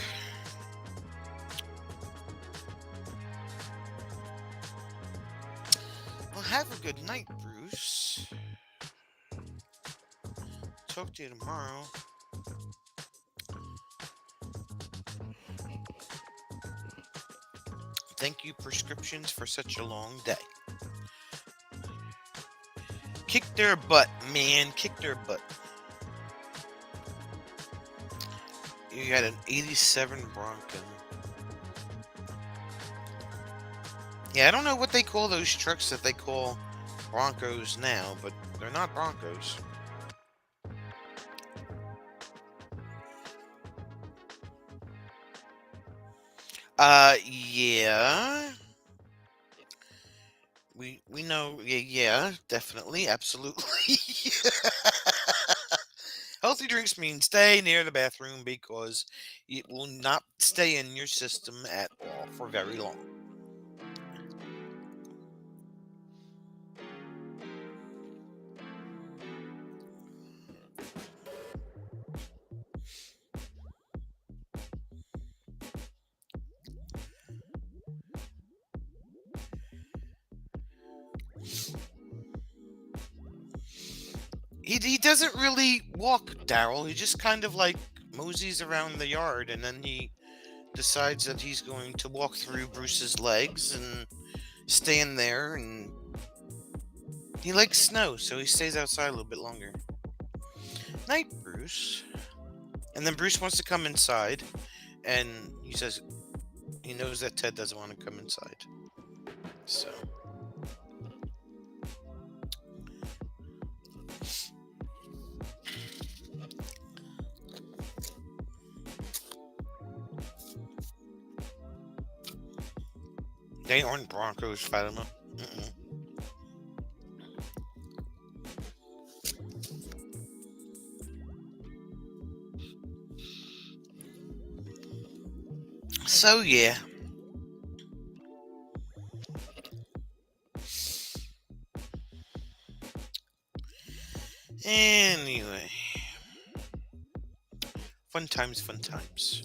Well, have a good night, Bruce. Talk to you tomorrow. Thank you, prescriptions, for such a long day. Kick their butt, man. Kick their butt. You got an 87 Bronco. Yeah, I don't know what they call those trucks that they call Broncos now, but they're not Broncos. Yeah. We know, yeah, definitely, absolutely. Healthy drinks mean stay near the bathroom because it will not stay in your system at all for very long. He doesn't really walk, Daryl. He just kind of like moseys around the yard, and then he decides that he's going to walk through Bruce's legs and stand there, and he likes snow, so he stays outside a little bit longer. Night, Bruce. And then Bruce wants to come inside, and he says he knows that Ted doesn't want to come inside. So. They aren't Broncos, Fatima. Mm-mm. So yeah. Anyway, fun times, fun times.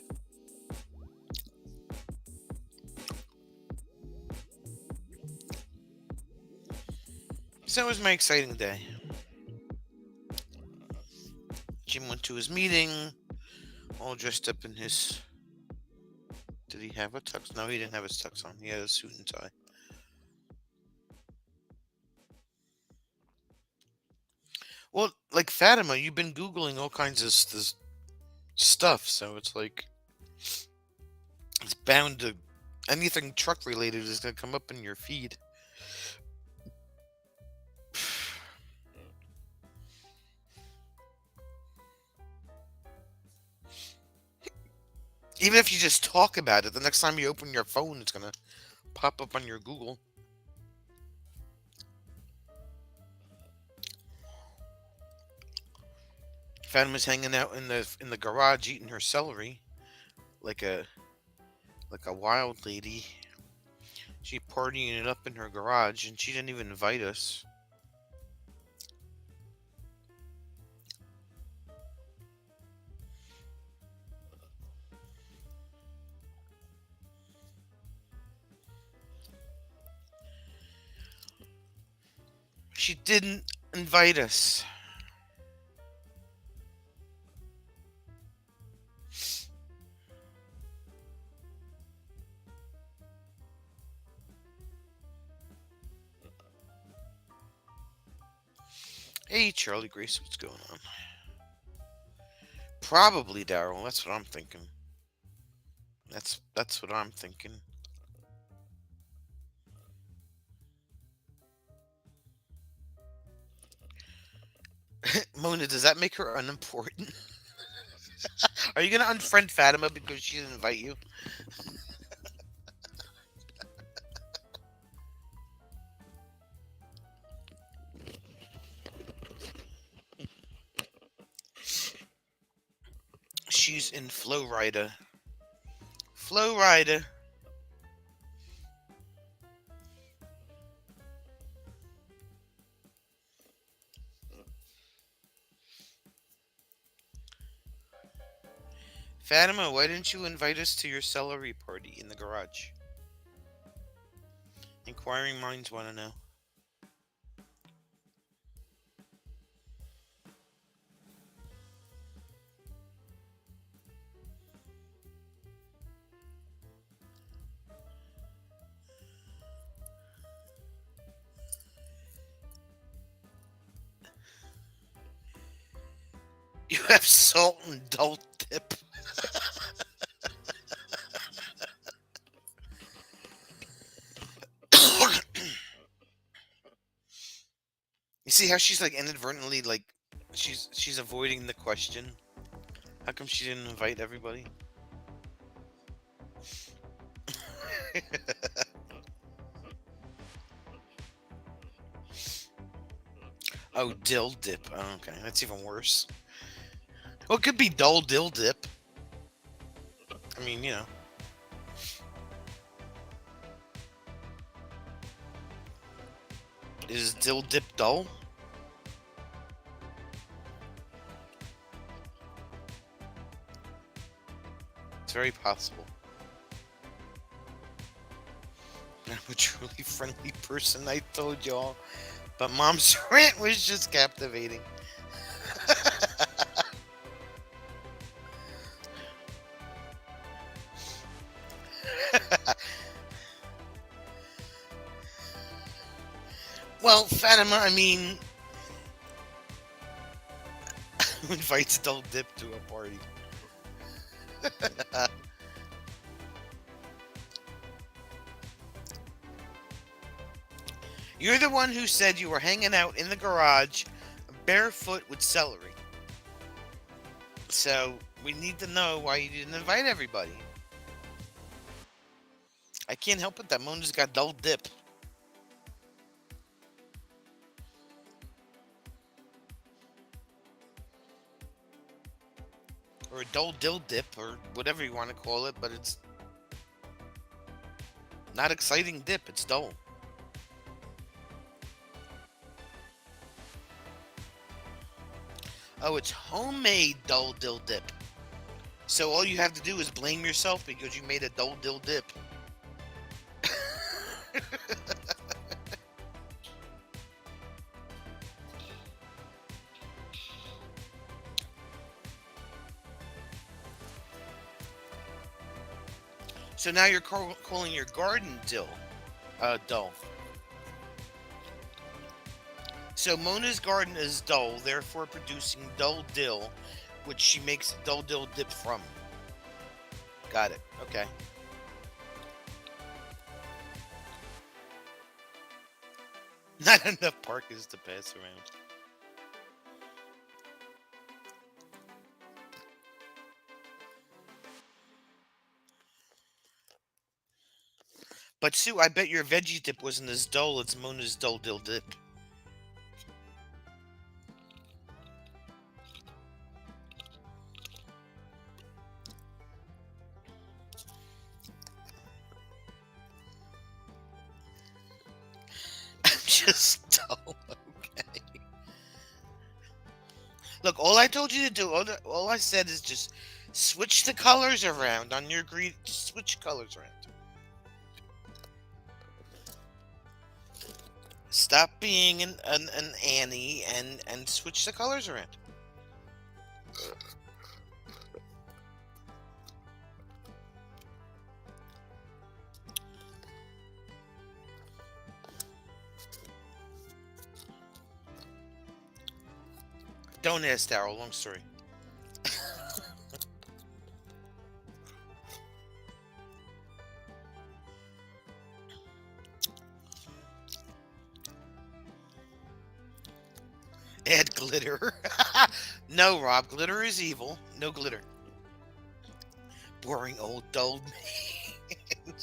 So that was my exciting day. Jim went to his meeting, all dressed up in his. Did he have a tux? No, he didn't have his tux on. He had a suit and tie. Well, like Fatima, you've been Googling all kinds of this stuff, so it's like it's bound to anything truck related is gonna come up in your feed. Even if you just talk about it, the next time you open your phone, it's gonna pop up on your Google. Fatima's hanging out in the garage eating her celery, like a wild lady. She partying it up in her garage, and she didn't even invite us. She didn't invite us. Hey, Charlie Grace, what's going on? Probably Daryl. That's what I'm thinking. That's what I'm thinking. Mona, does that make her unimportant? Are you gonna unfriend Fatima because she didn't invite you? She's in Flow Rider. Flow Rider. Fatima, why didn't you invite us to your celery party in the garage? Inquiring minds want to know. You have salt and dull dip. You see how she's like inadvertently like she's avoiding the question. How come she didn't invite everybody? Oh, dill dip. Oh, okay, that's even worse. Well, it could be dull dill dip. I mean, you know. Is dill dip dull? It's very possible. I'm a truly friendly person, I told y'all. But Mom's rant was just captivating. Well, Fatima, I mean, who invites dull dip to a party? You're the one who said you were hanging out in the garage barefoot with celery. So we need to know why you didn't invite everybody. I can't help it that Mona's got dull dip. or a dull dill dip, or whatever you want to call it, but it's not exciting dip, it's dull. Oh, it's homemade dull dill dip. So all you have to do is blame yourself because you made a dull dill dip. So now you're calling your garden dill dull. So Mona's garden is dull, therefore producing dull dill, which she makes a dull dill dip from. Got it. Okay. Not enough parkas to pass around. But Sue, I bet your veggie dip wasn't as dull as Mona's dull dill dip. I'm just dull. Okay. Look, all I told you to do, all I said is just switch the colors around on your green. Just switch colors around. Stop being an Annie and switch the colors around. Don't ask, Daryl. Long story. Add glitter. No, Rob. Glitter is evil. No glitter. Boring old dull man.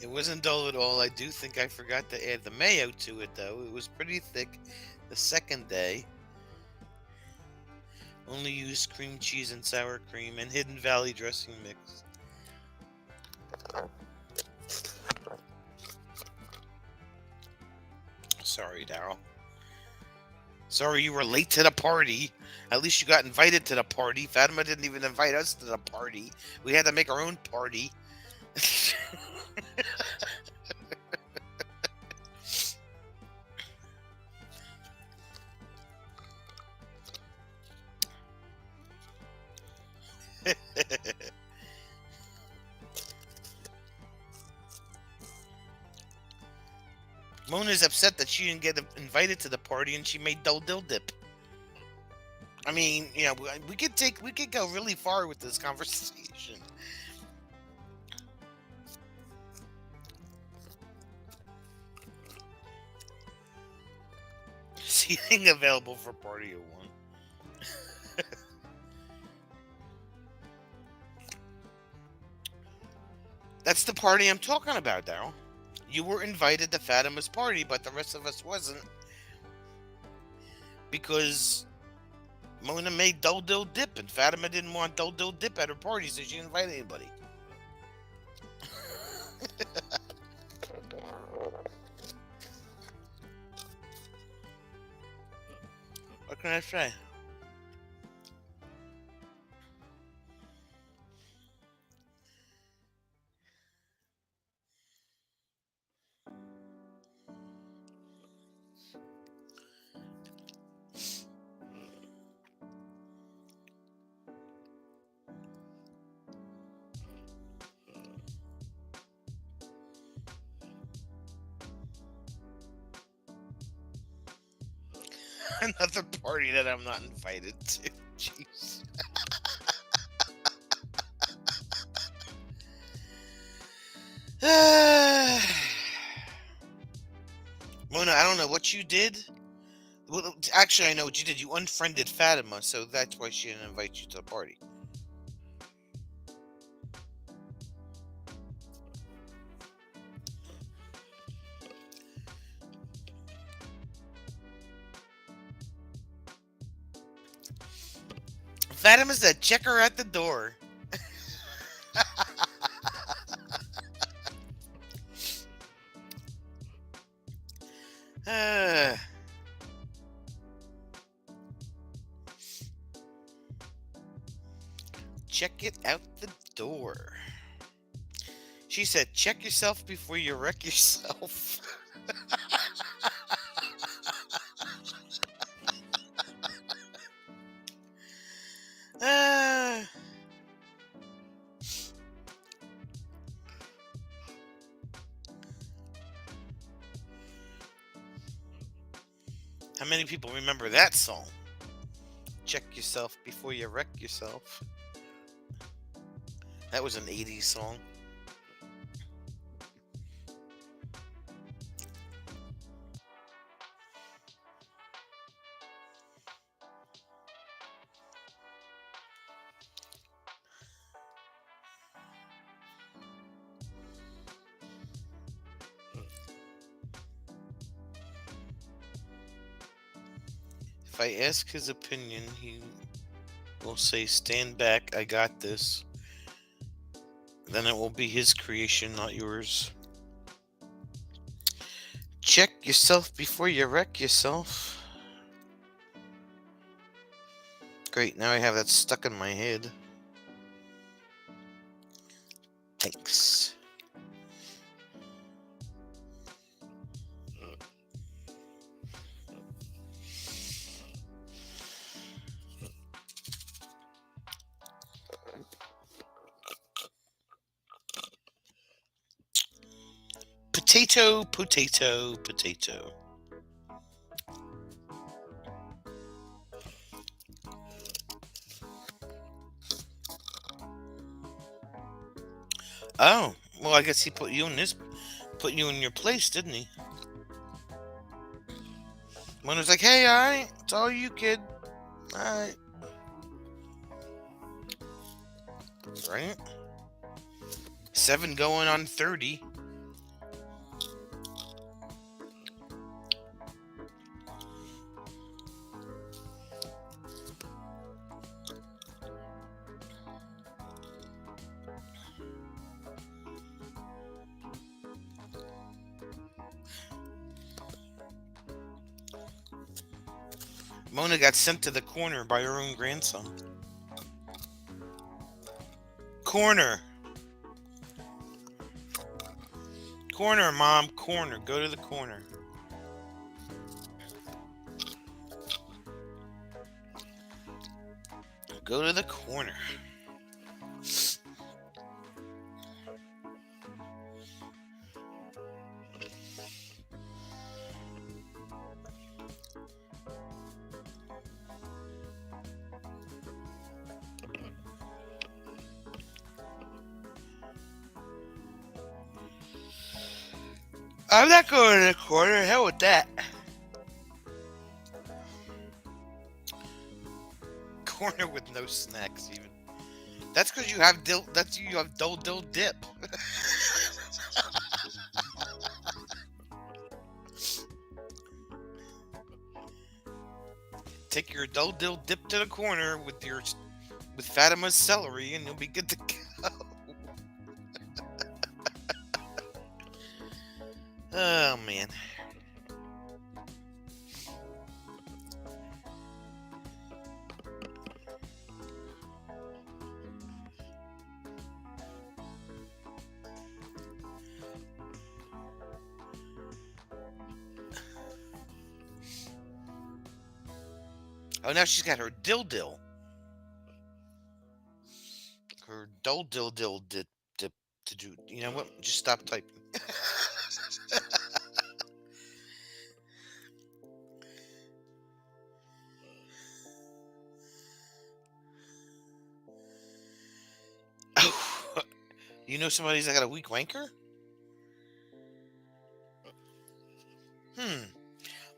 It wasn't dull at all. I do think I forgot to add the mayo to it, though. It was pretty thick the second day. Only used cream cheese and sour cream and Hidden Valley dressing mix. Sorry, Daryl. Sorry you were late to the party. At least you got invited to the party. Fatima didn't even invite us to the party. We had to make our own party. Mona's upset that she didn't get invited to the party and she made dull dill dip. I mean, you know, we could go really far with this conversation. Seating available for party of one. That's the party I'm talking about, Daryl. You were invited to Fatima's party, but the rest of us wasn't. Because Mona made dull dill dip, and Fatima didn't want dull dill dip at her party, so she didn't invite anybody. What can I say? Another party that I'm not invited to. Jeez. Mona, I don't know what you did. Well, actually, I know what you did. You unfriended Fatima, so that's why she didn't invite you to the party. Fatima said, check her at the door. Uh, check it out the door. She said, check yourself before you wreck yourself. Uh, how many people remember that song? Check yourself before you wreck yourself. That was an 80s song. If I ask his opinion, he will say, stand back, I got this. Then it will be his creation, not yours. Check yourself before you wreck yourself. Great, now I have that stuck in my head. Thanks. Potato, potato, potato. Oh, well, I guess he put you in your place, didn't he? When it was like, hey, alright, it's all you, kid. Alright. Right? 7 going on 30. Mona got sent to the corner by her own grandson. Corner. Corner, Mom. Corner. Go to the corner. Go to the corner. I'm not going to the corner. Hell with that. Corner with no snacks, even. That's because you have you have dill dip. Take your dill dip to the corner with Fatima's celery, and you'll be good to go. Oh man. Oh, now she's got her dill. Her dill dip to do. You know what? Just stop typing. Oh, you know somebody's that got a weak wanker?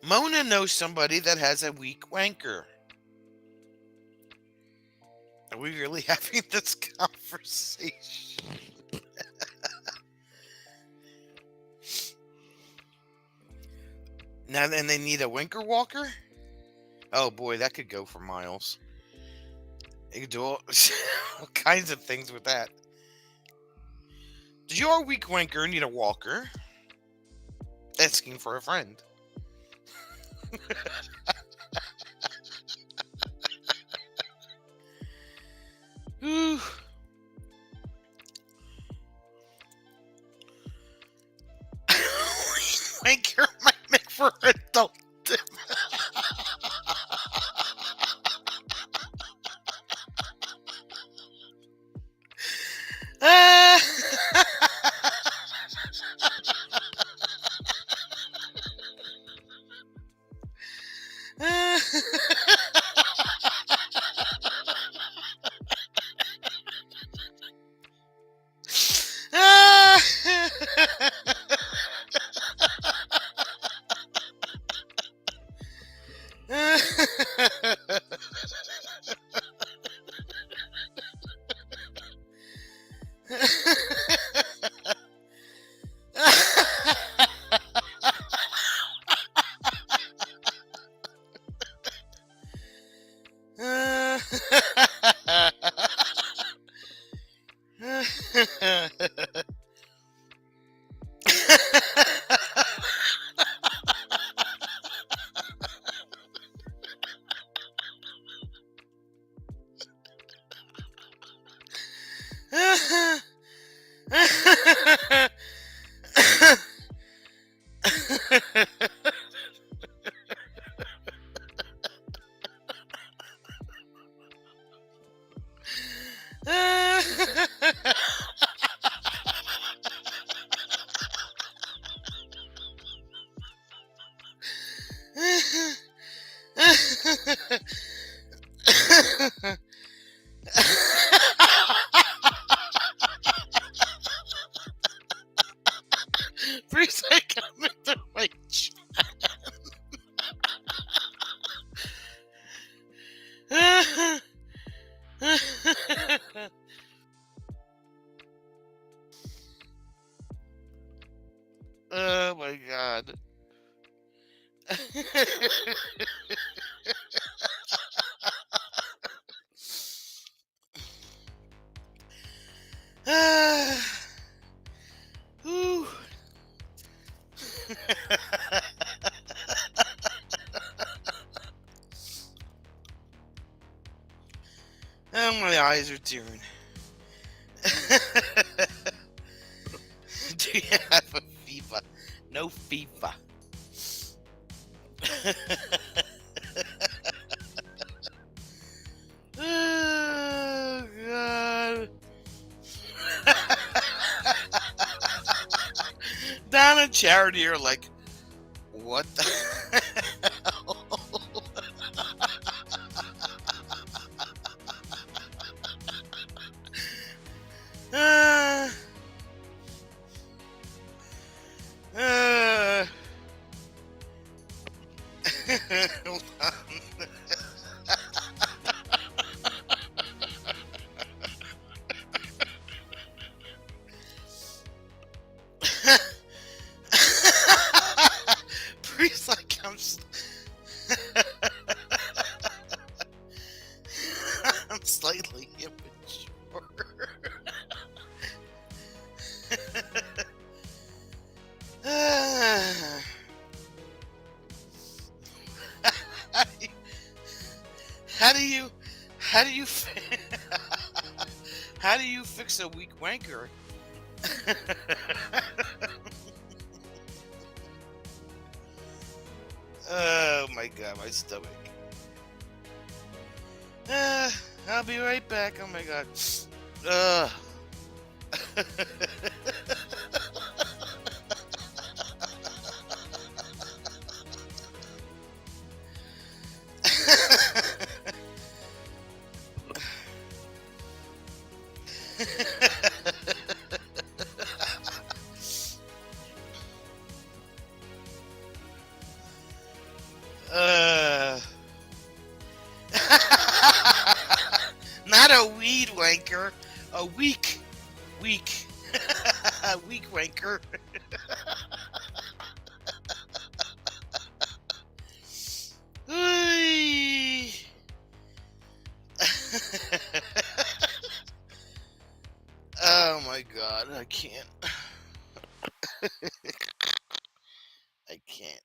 Mona knows somebody that has a weak wanker. Are we really having this conversation? Now, and they need a wanker walker? Oh boy, that could go for miles. You can do all kinds of things with that. Does your weak wanker need a walker? Asking for a friend. Ooh. Wanker might make for adult. Please, I gotta make the right choice. Oh my god. Whew. Oh, my eyes are tearing. Do you have a FIFA? No FIFA. Oh, God. Don and Charity are like, what the hell? Hold on. Priest, like I'm slightly immature. How do you how do you how do you fix a weak wanker? Oh my god, my stomach. I'll be right back. Oh my god. Ugh. Not a weed wanker, a weak weak wanker. Ooh. my god, I can't. I can't.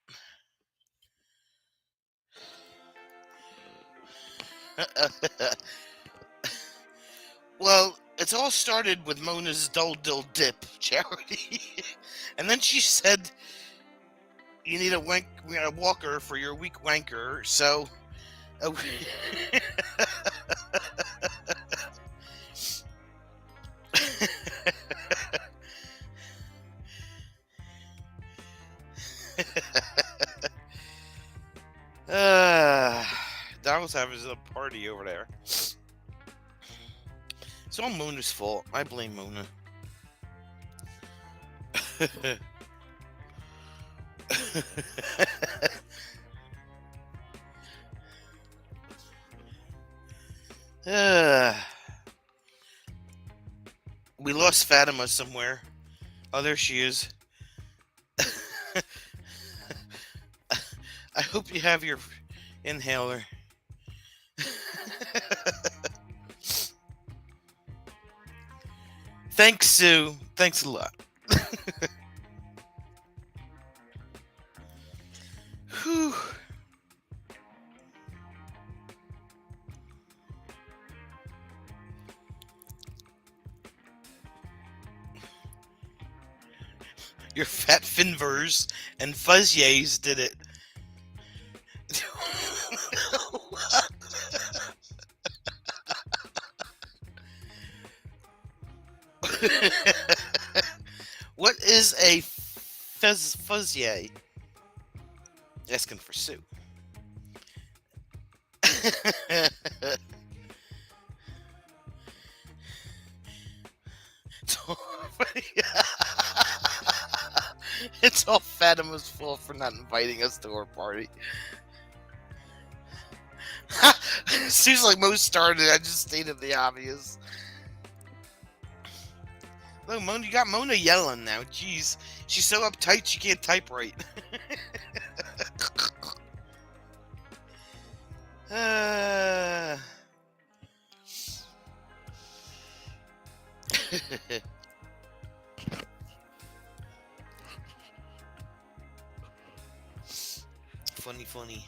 Well, it's all started with Mona's Dole Dill Dip charity. And then she said you need a walker for your weak wanker, so Daryl's having a party over there. It's all Mona's fault. I blame Mona. We lost Fatima somewhere. Oh, there she is. I hope you have your inhaler. Thanks, Sue. Thanks a lot. Whew. Your fat finvers and fuzzies did it. What is a fuzzy? Asking for Sue. It's all Fatima's fault for not inviting us to her party. Seems like most started. I just stated the obvious. Look, Mona, you got Mona yelling now. Jeez, she's so uptight she can't type right. Funny.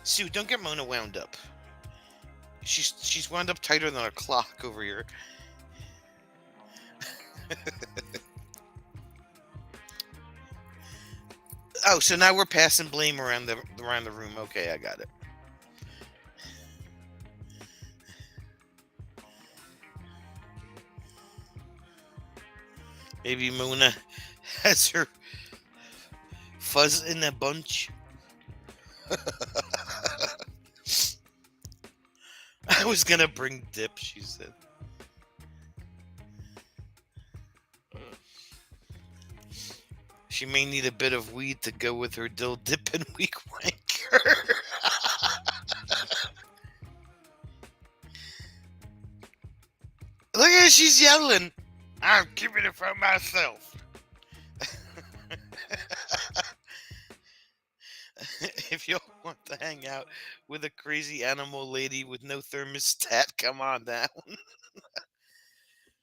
Sue, don't get Mona wound up. She's wound up tighter than a clock over here. Oh, so now we're passing blame around the room. Okay, I got it. Maybe Mona has her fuzz in that bunch. I was gonna bring dip, she said. She may need a bit of weed to go with her dill dip and weak wanker. Look at her, she's yelling. I'm keeping it for myself. If you want to hang out with a crazy animal lady with no thermostat, come on down.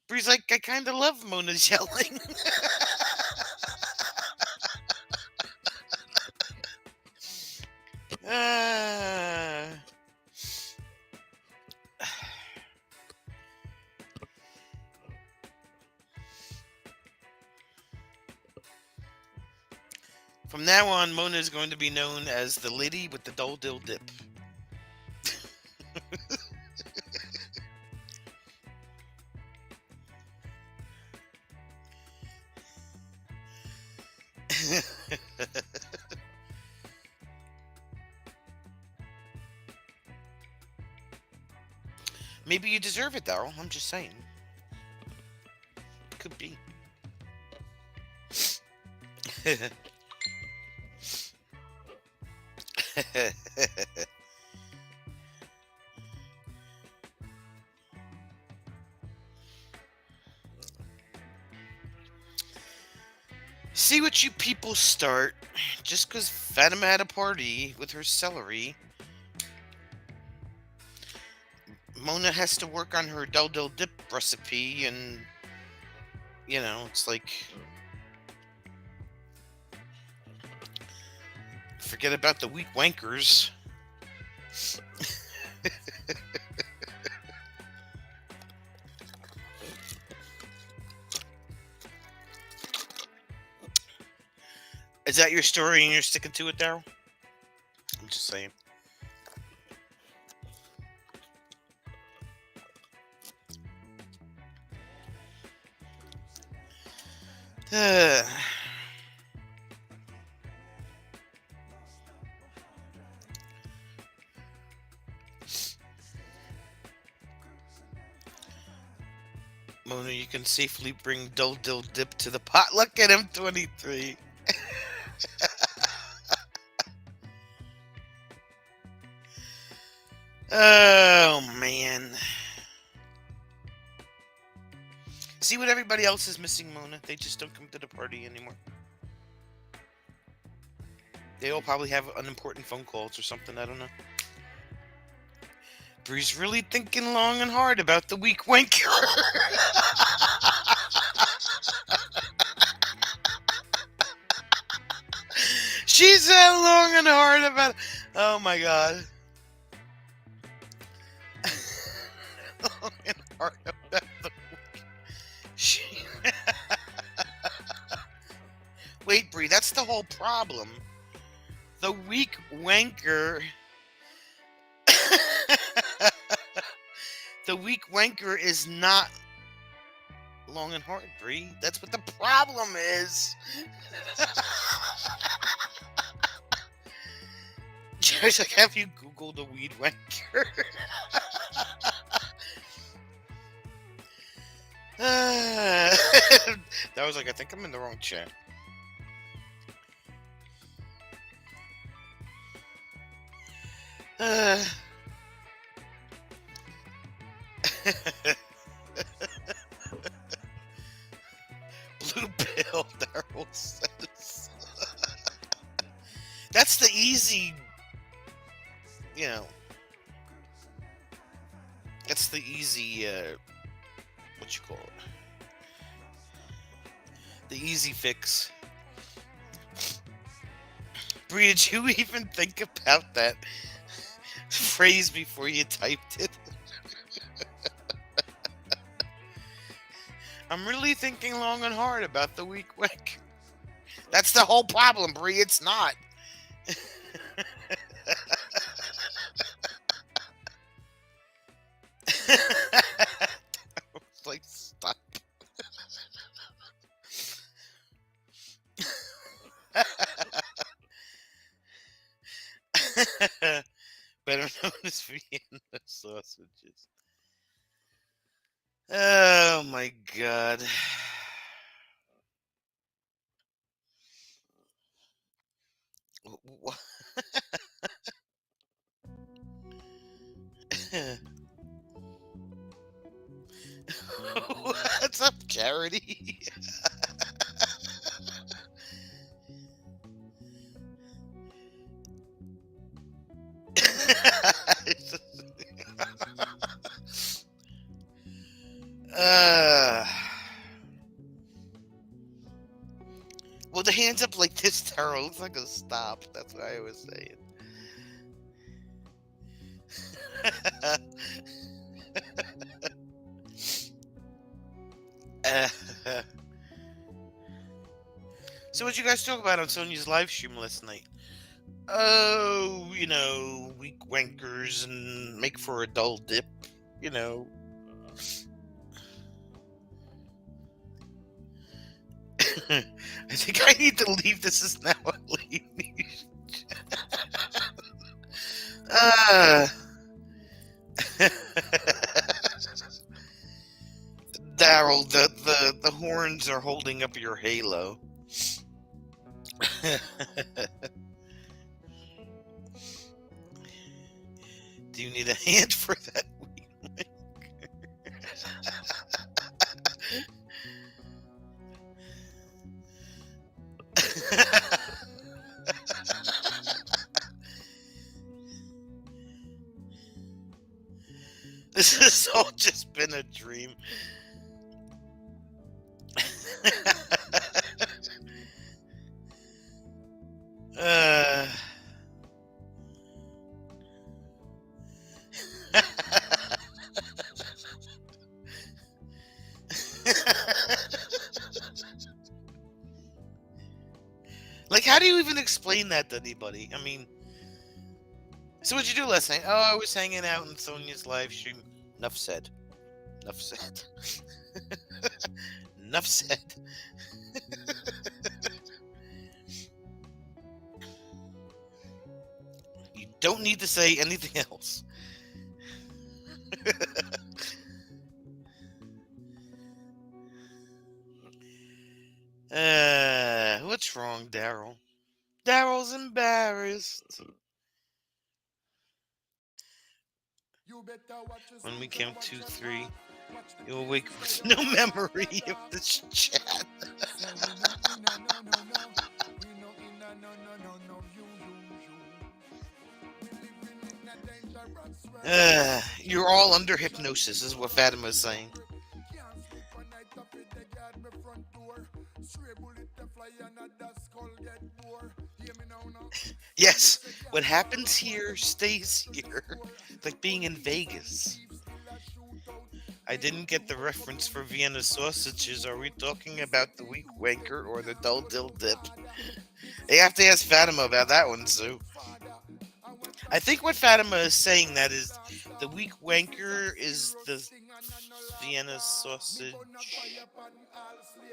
Bree's like, I kind of love Mona's yelling. From now on, Mona is going to be known as the lady with the Dole Dill Dip. Maybe you deserve it, Daryl. I'm just saying. Could be. See what you people start. Just because Fatima had a party with her celery Mona has to work on her Del Del Dip recipe, and it's like, forget about the weak wankers. Is that your story and you're sticking to it, Daryl? I'm just saying. Mona, you can safely bring Dul Dil Dip to the potluck at M23. Oh, man. See what everybody else is missing, Mona? They just don't come to the party anymore. They all probably have unimportant phone calls or something. I don't know. Bree's really thinking long and hard about the weak wanker. She said long and hard about it. Oh my god. Long and hard about the she... Wait, Bree, that's the whole problem. The weak wanker. The weak wanker is not long and hard, Bree. That's what the problem is. Joe's like, have you Googled a weed wanker? That was like, I think I'm in the wrong chat. Blue pill, Daryl says. That's the easy, that's the easy, what you call it? The easy fix. Bree, did you even think about that phrase before you typed it? I'm really thinking long and hard about the weak wanker. That's the whole problem, Bree. It's not. Like, stop. Better known as Vienna sausages. Oh my god. What's up, Charity? Well, the hands up like this, Taro, looks like a stop. That's what I was saying. So what'd you guys talk about on Sonia's live stream last night? Oh, weak wankers and make for a dull dip, I think I need to leave. This is now a leave. Daryl, the horns are holding up your halo. Do you need a hand for that? The This has all just been a dream. uh, like, how do you even explain that to anybody? I mean, so what'd you do last night? Oh, I was hanging out in Sonia's live stream. Enough said. Enough said. Enough said. You don't need to say anything else. What's wrong, Daryl? Daryl's embarrassed. When we count 2, 3, you'll wake with no memory of this chat. You're all under hypnosis, is what Fatima's saying. Yes, what happens here stays here. Like being in Vegas. I didn't get the reference for Vienna sausages. Are we talking about the weak wanker or the dull dill dip? You have to ask Fatima about that one, Sue. I think what Fatima is saying that is the weak wanker is the Vienna sausage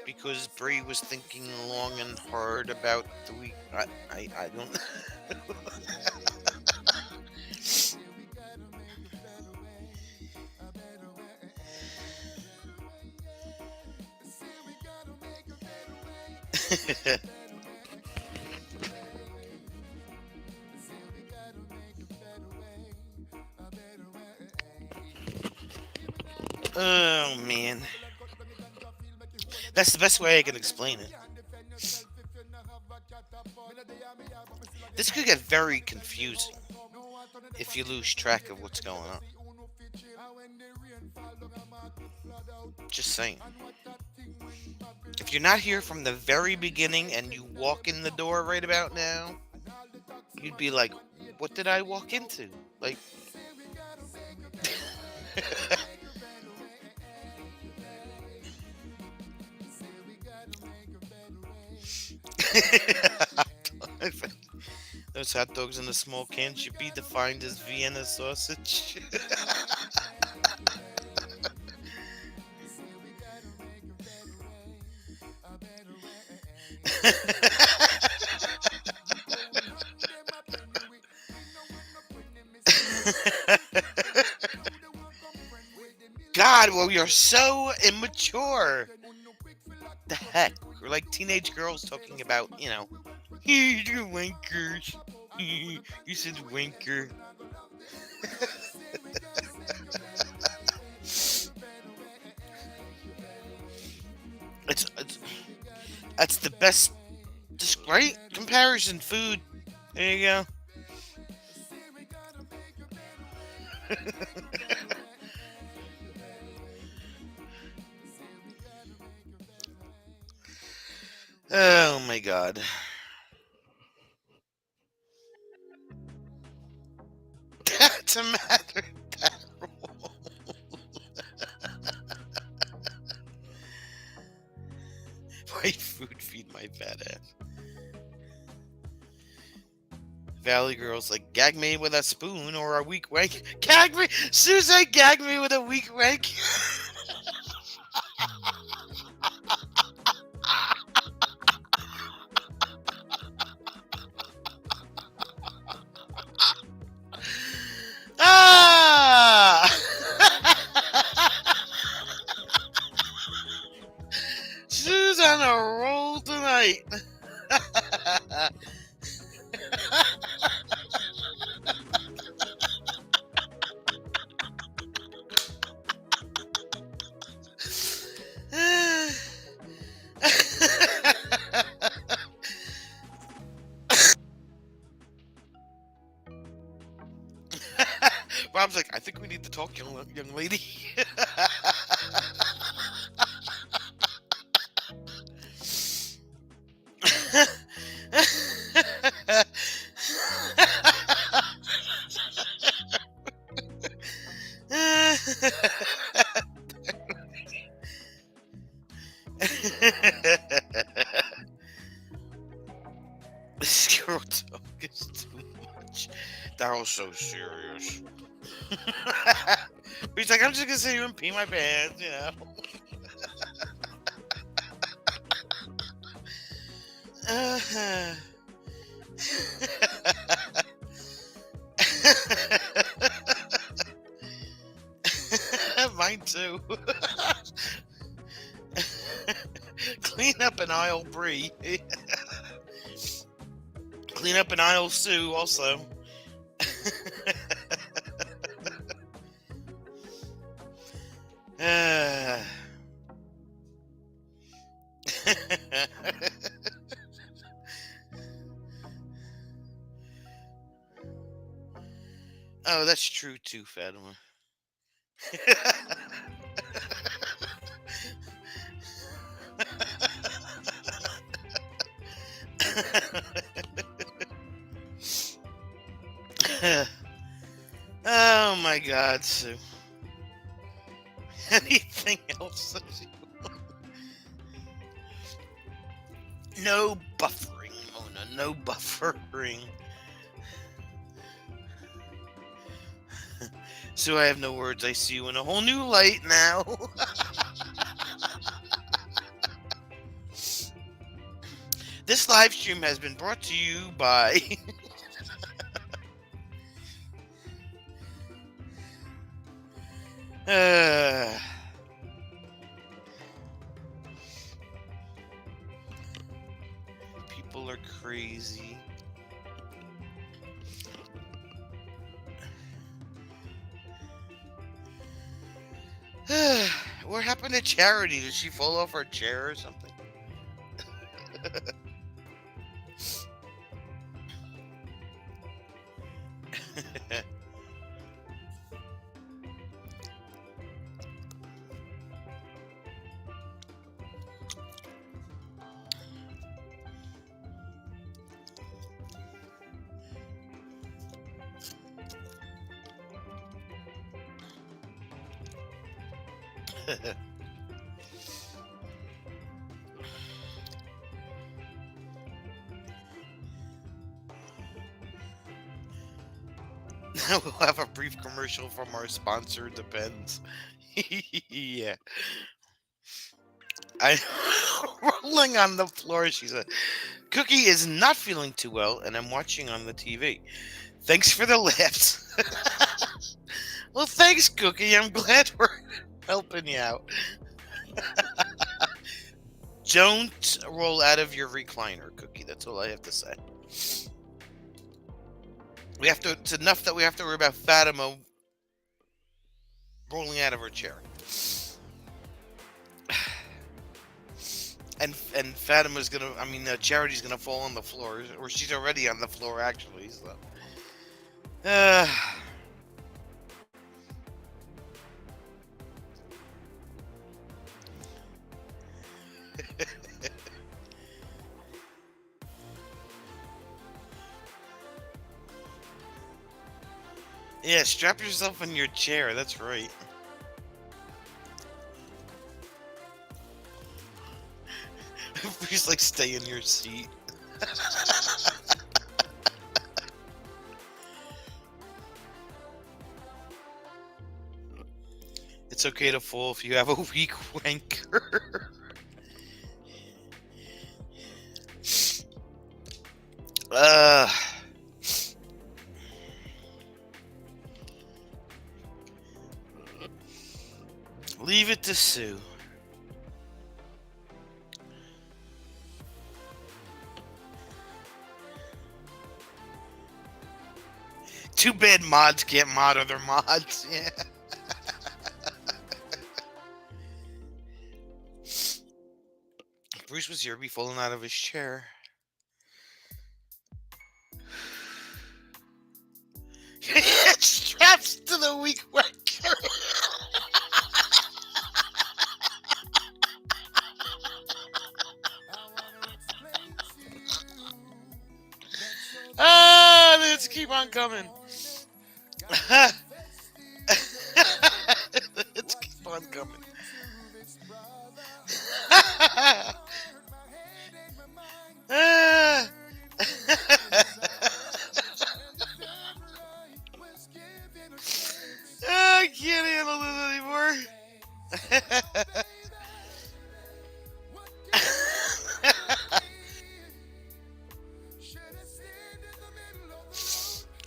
because Brie was thinking long and hard about the weak. I don't. Oh man, that's the best way I can explain it. This could get very confusing if you lose track of what's going on. Just saying. If you're not here from the very beginning and you walk in the door right about now, you'd be like, what did I walk into? Like... Those hot dogs in the small can should be defined as Vienna sausage. God, well, you're so immature. The heck? We're like teenage girls talking about, you wankers. You said wanker. That's the best, right? Comparison food. There you go. Oh my God. That's a matter. White food feed my fat ass. Valley Girl's like, gag me with a spoon or a weak wank. Gag me! Susan, gag me with a weak wank. Sue's on a roll tonight. Rob's like, I think we need to talk, young lady. This girl talk is too much. Daryl's so serious. He's like, I'm just gonna sit here and pee my pants, you know. Mine too. Clean up an aisle Brie. Clean up an aisle Sue also. Oh, that's true too, Fatima. Oh my God, Sue. Anything else? No buffering, Mona. No buffering. So I have no words. I see you in a whole new light now. This live stream has been brought to you by people are crazy. What happened to Charity? Did she fall off her chair or something? Now we'll have a brief commercial from our sponsor, Depends. Yeah. I'm rolling on the floor, she said. Cookie is not feeling too well, and I'm watching on the TV. Thanks for the laughs. Well, thanks, Cookie. I'm glad we're helping you out. Don't roll out of your recliner, Cookie. That's all I have to say. It's enough that we have to worry about Fatima rolling out of her chair. And Fatima's Charity's gonna fall on the floor, or she's already on the floor, actually, so. Yeah, strap yourself in your chair, that's right. Please, like, stay in your seat. It's okay to fall if you have a weak wanker. Leave it to Sue. Too bad mods can't mod other mods. Yeah. Bruce was here, be falling out of his chair. Straps coming. Let's keep on coming. Ah. I can't handle this anymore.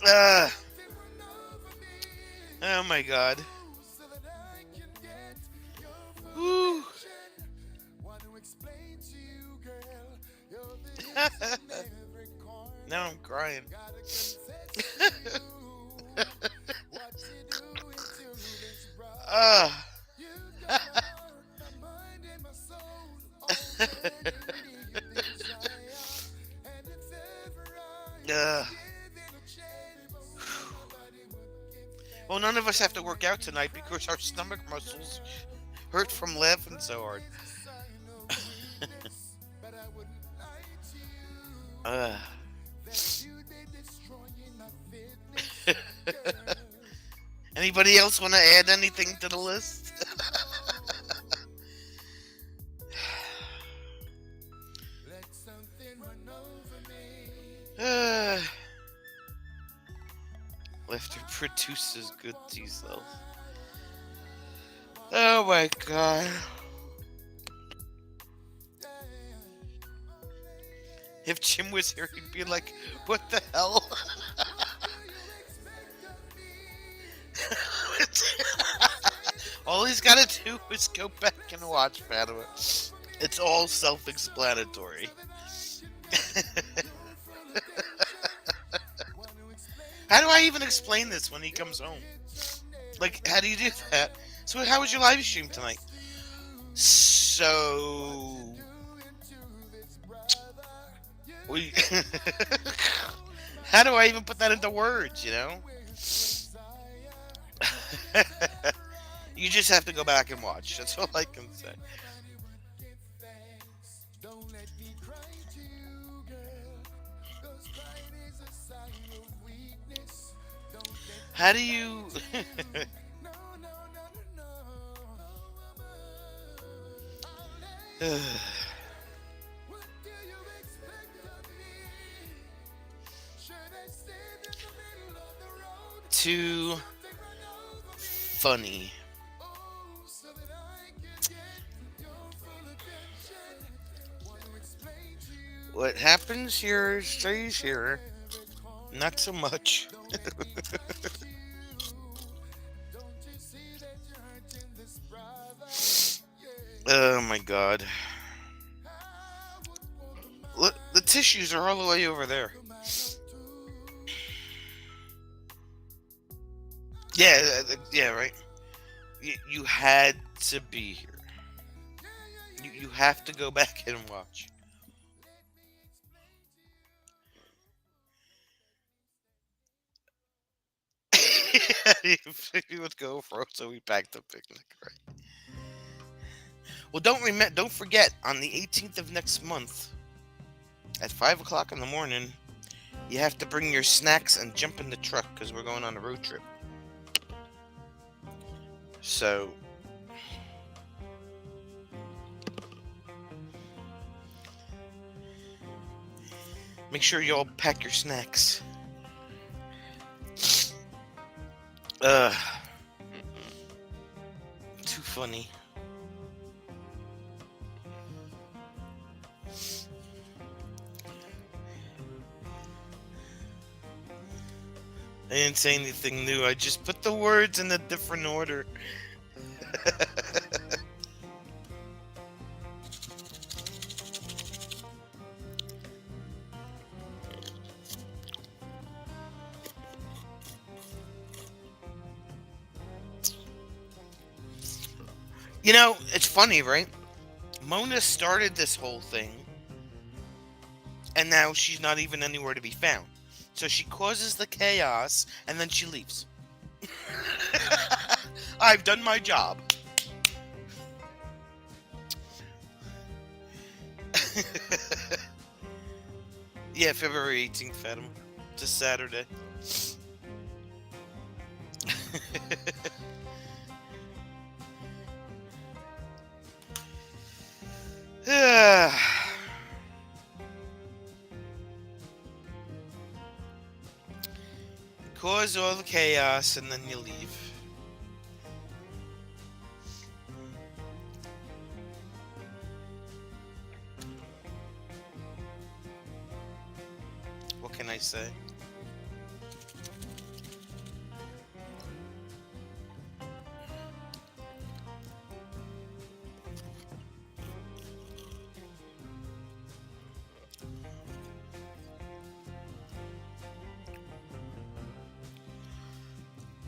Ah. Oh my god. Woo. Now I'm crying. Ah. Well, none of us have to work out tonight because our stomach muscles hurt from laughing so hard. uh. Anybody else want to add anything to the list? Laughter produces good T-cells. Oh my god. If Jim was here, he'd be like, what the hell? All he's got to do is go back and watch Fatima. It's all self-explanatory. How do I even explain this when he comes home? Like, how do you do that? So, how was your live stream tonight? So, how do I even put that into words, you know? You just have to go back and watch. That's all I can say. How do you... Too funny. What happens here stays here. Not so much. Oh my god. Look, the tissues are all the way over there. Yeah, right. You had to be here. You have to go back and watch. He would go for so we packed a picnic, right? Well, don't forget, on the 18th of next month, at 5 o'clock in the morning, you have to bring your snacks and jump in the truck because we're going on a road trip. So, make sure you all pack your snacks. Too funny. I didn't say anything new. I just put the words in a different order. You know, it's funny, right? Mona started this whole thing, and now she's not even anywhere to be found. So she causes the chaos, and then she leaves. I've done my job. Yeah, February 18th, Fatima. It's a Saturday. Cause all the chaos and then you leave. What can I say?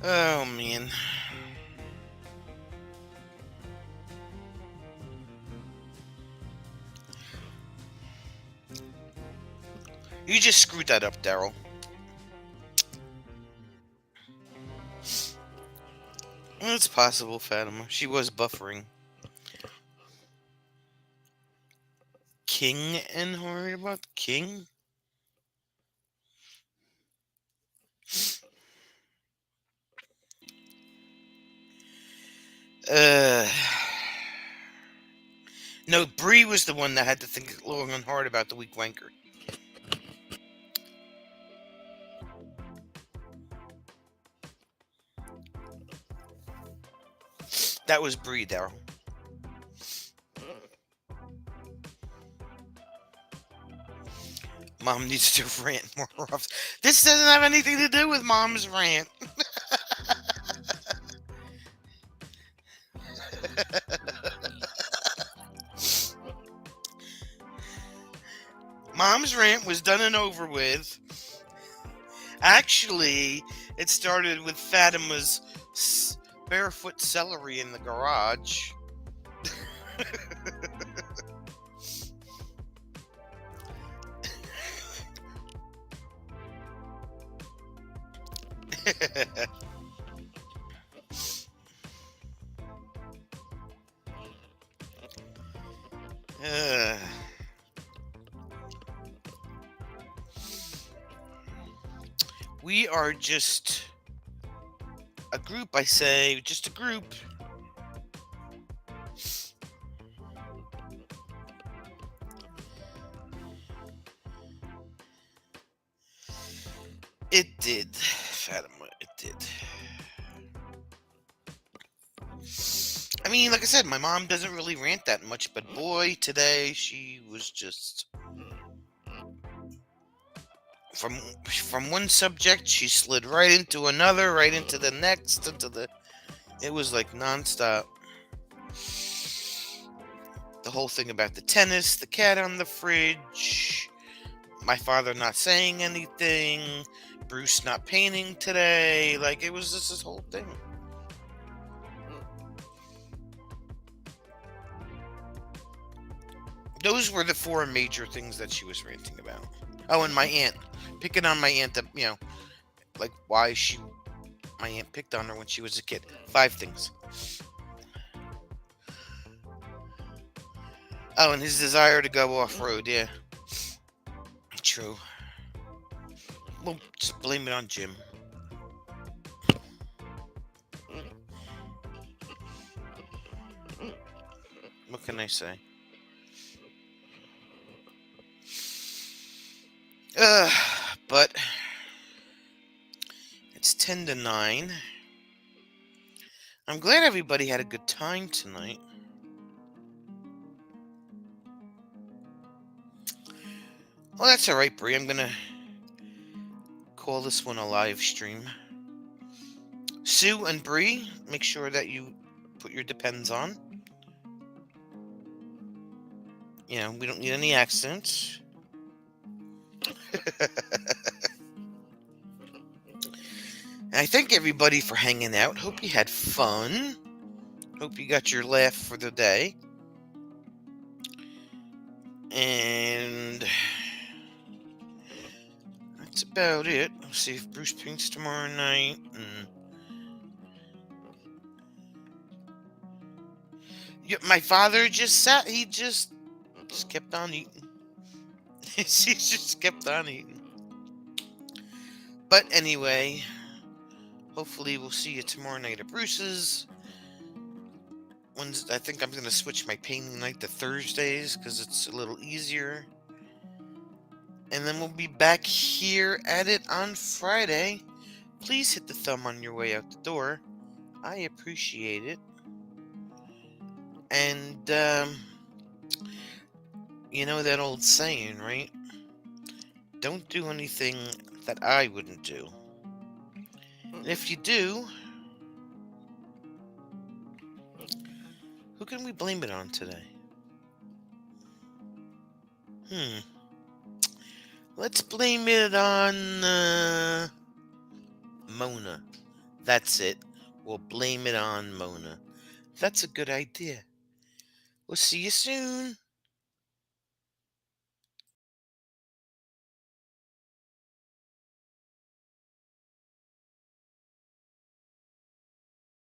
Oh man. You just screwed that up, Daryl. It's possible, Fatima. She was buffering. King and worried about King? Uh, no, Bree was the one that had to think long and hard about the weak wanker. That was Bree, Daryl. Mom needs to rant more often. This doesn't have anything to do with Mom's rant. Mom's rant was done and over with. Actually, it started with Fatima's barefoot celery in the garage. We are just a group, I say, just a group. It did, Fatima, it did. I mean, like I said, my mom doesn't really rant that much, but boy, today she was just... From one subject, she slid right into another, right into the next, It was like nonstop. The whole thing about the tennis, the cat on the fridge, my father not saying anything, Bruce not painting today. Like, it was just this whole thing. Those were the four major things that she was ranting about. Oh, and my aunt. Picking on my aunt, like why my aunt picked on her when she was a kid. 5 things. Oh, and his desire to go off-road, yeah. True. Well, just blame it on Jim. What can I say? But it's 10 to 9. I'm glad everybody had a good time tonight. Well, that's alright, Bree. I'm gonna call this one a live stream. Sue and Bree, make sure that you put your depends on. You know, we don't need any accidents. I thank everybody for hanging out. Hope you had fun. Hope you got your laugh for the day. And that's about it. I'll see if Bruce paints tomorrow night. My father just sat. He just kept on eating. He just kept on eating. But anyway, Hopefully, we'll see you tomorrow night at Bruce's. I think I'm going to switch my painting night to Thursdays because it's a little easier. And then we'll be back here at it on Friday. Please hit the thumb on your way out the door. I appreciate it. And, you know that old saying, right? Don't do anything that I wouldn't do. And if you do, who can we blame it on today? Let's blame it on Mona. That's it. We'll blame it on Mona. That's a good idea. We'll see you soon.